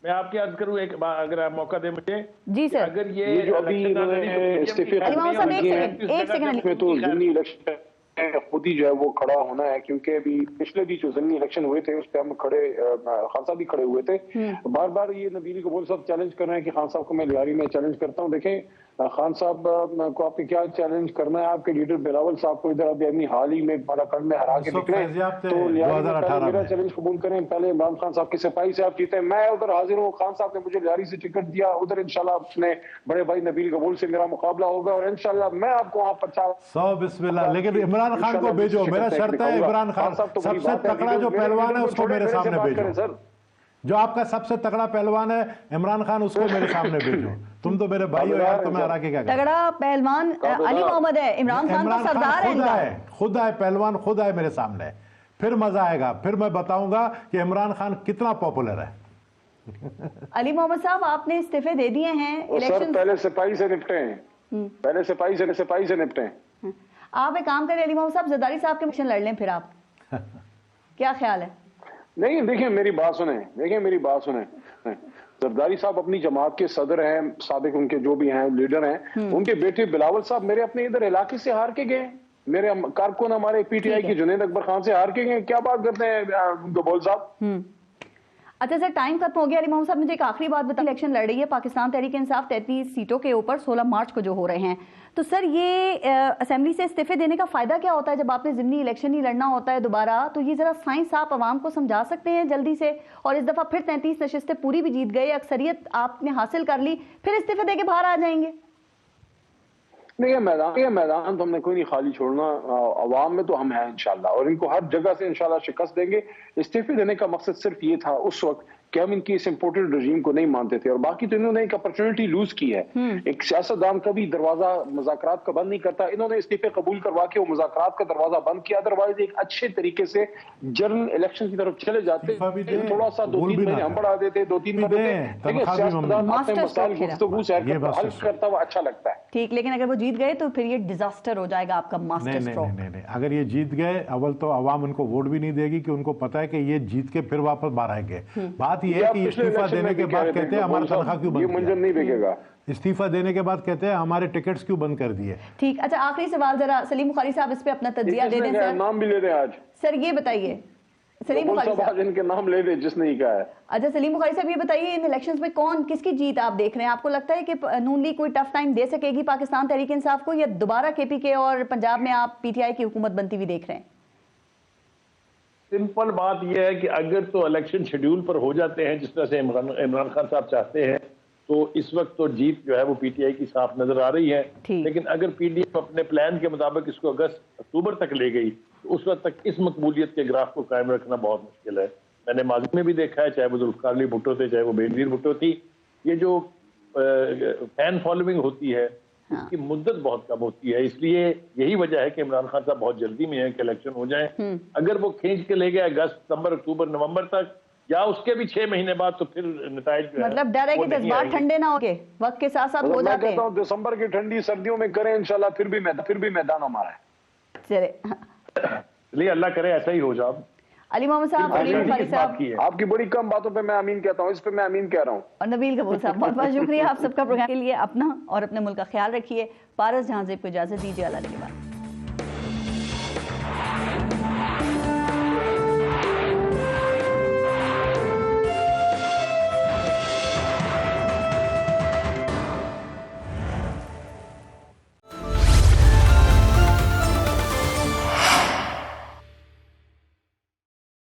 मैं आपकी अर्ज करूं एक बार, अगर आप मौका दें मुझे। जी सर। अगर ये जो अभी इस्तीफे एक सेकंड तो ज़िमनी इलेक्शन खुद ही जो है वो खड़ा होना है, क्योंकि अभी पिछले भी जो ज़िमनी इलेक्शन हुए थे उस पर हम खड़े, खान साहब भी खड़े हुए थे। बार बार ये नबील कबूल साहब चैलेंज कर रहे हैं कि खान साहब को मैं लियारी में चैलेंज करता हूँ। देखें खान साहब को आपने क्या चैलेंज करना है? आपके लीडर बिलावल साहब को इधर अभी हाल ही में मराकंड में हरा के निकले, तो मेरा चैलेंज कबूल करें। पहले इमरान खान साहब के सिपाही से आप जीते, मैं उधर हाजिर हूँ। खान साहब ने मुझे लियारी से टिकट दिया, उधर इंशाल्लाह अपने बड़े भाई नबील कबूल से मेरा मुकाबला होगा और इंशाल्लाह मैं आपको वहाँ पर 100 बिस्मिल्लाह। लेकिन इमरान खान को भेजो, मेरा शर्त है इमरान खान सबसे तगड़ा जो पहलवान है उसको मेरे सामने भेजो। सर जो आपका सबसे तगड़ा पहलवान है इमरान खान, उसको मेरे सामने भेजो। तुम तो मेरे भाई हो यार, तुम्हें हरा के क्या करें? तगड़ा पहलवान अली मोहम्मद है, इमरान खान का सरदार है। खुद आए पहलवान, खुद आए मेरे सामने, फिर मजा आएगा। फिर मैं बताऊंगा कि इमरान खान कितना पॉपुलर है। अली मोहम्मद साहब आपने इस्तीफे दे दिए हैं इलेक्शन, पहले सिपाही से निपटे हैं, पहले सिपाही से निपटे हैं। आप एक काम करें अली मोहम्मद साहब, जरदारी साहब के इलेक्शन लड़ लें फिर आप, क्या ख्याल है? नहीं देखिए मेरी बात सुने, जरदारी साहब अपनी जमात के सदर हैं, साबिक उनके जो भी हैं लीडर हैं, उनके बेटे बिलावल साहब मेरे अपने इधर इलाके से हार के गए। मेरे कारकुन हमारे पीटीआई के जुनैद अकबर खान से हार के गए। क्या बात करते हैं गबोल साहब? अच्छा सर, टाइम खत्म हो गया। अली मोहम्मद साहब मुझे एक आखिरी बात बताइए, इलेक्शन लड़ रही है पाकिस्तान तहरीक इंसाफ 33 सीटों के ऊपर 16 मार्च को जो हो रहे हैं, तो सर ये असेंबली से इस्तीफे देने का फायदा क्या होता है? जब आपने जिमनी इलेक्शन ही लड़ना होता है दोबारा, तो ये जरा साइंस आप आवाम को समझा सकते हैं जल्दी से? और इस दफा फिर 33 नशिस्तें पूरी भी जीत गए, अक्सरियत आपने हासिल कर ली, फिर इस्तीफे देके बाहर आ जाएंगे? नहीं ये मैदान तो हमने कोई नहीं खाली छोड़ना, अवाम में तो हम हैं इंशाल्लाह, और इनको हर जगह से इंशाल्लाह शिकस्त देंगे। इस्तीफे देने का मकसद सिर्फ ये था उस वक्त कि हम इनकी इस इम्पोर्टेड रजीम को नहीं मानते थे, और बाकी तो इन्होंने एक अपॉर्चुनिटी लूज की है। एक सियासतदान कभी दरवाजा मुज़ाकरात का बंद नहीं करता, इन्होंने इस्तीफे कबूल करवा के वो मुज़ाकरात का दरवाजा बंद किया। अदरवाइज एक अच्छे तरीके से जनरल इलेक्शन की तरफ चले जाते, थोड़ा सा 2-3 महीने हम बढ़ा देते, 2-3 महीने सियासतदान अपने मसाइल गुफ्तगू से हल करता हुआ अच्छा लगता है। ठीक, लेकिन अगर वो जीत गए तो फिर ये डिजास्टर हो जाएगा आपका मास्टर स्ट्रोक। नहीं, अगर ये जीत गए, अव्वल तो अवाम उनको वोट भी नहीं देगी, कि उनको पता है कि ये जीत के फिर वापस बाहर आएंगे। बात ये है कि इस्तीफा देने के बाद कहते हैं हमारा तनख्वाह क्यों बंद किया? नहीं बिकेगा। इस्तीफा देने के बाद कहते हैं हमारे टिकट्स क्यों बंद कर दिए? ठीक, अच्छा आखिरी सवाल, जरा सलीम बुखारी साहब इस पे अपना तज्जिया दे दें सर। नाम भी ले दें आज सर, ये बताइए सलीम बुखारी साहब, इनके नाम ले दे जिसने ही कहा है। अच्छा सलीम बुखारी साहब ये बताइए, इन इलेक्शंस में कौन किसकी जीत आप देख रहे हैं? आपको लगता है कि नून लीग कोई टफ टाइम दे सकेगी पाकिस्तान तहरीक इंसाफ को, या दोबारा केपीके और पंजाब में आप पीटीआई की हुकूमत बनती हुई देख रहे हैं? सिंपल बात यह है कि अगर तो इलेक्शन शेड्यूल पर हो जाते हैं जिस तरह से इमरान खान साहब चाहते हैं, तो इस वक्त तो जीत जो है वो पीटीआई की साफ नजर आ रही है। लेकिन अगर पीडीएफ अपने प्लान के मुताबिक इसको अक्टूबर तक ले गई, तो उस वक्त तक इस मकबूलियत के ग्राफ को कायम रखना बहुत मुश्किल है। मैंने माजी में भी देखा है, चाहे वो जुल्फकार अली भुट्टो थे, चाहे वो बेनजीर भुट्टो थी, ये जो फैन फॉलोइंग होती है इसकी मुद्दत बहुत कम होती है। इसलिए यही वजह है कि इमरान खान साहब बहुत जल्दी में है कि इलेक्शन हो जाए। अगर वो खींच के ले गए अगस्त, सितंबर, अक्टूबर, नवंबर तक, या उसके भी 6 महीने बाद, तो फिर नताइज मतलब डर है कि जज्बात ठंडे ना होके वक्त के साथ साथ हो जाते हैं। दिसंबर की ठंडी सर्दियों में करें इंशाल्लाह, फिर भी मैदान हमारा है। चलिए अल्लाह करे ऐसा ही हो जाए। अली मोहम्मद साहब, सलीम बुखारी साहब, आपकी बड़ी कम बातों पे मैं अमीन कहता हूँ, इस पे मैं अमीन कह रहा हूँ। और नबील कबूल साहब, बहुत बहुत शुक्रिया आप सबका प्रोग्राम के लिए। अपना और अपने मुल्क का ख्याल रखिए। पारस जहां से इजाजत दीजिए, अल्लाह के बाद।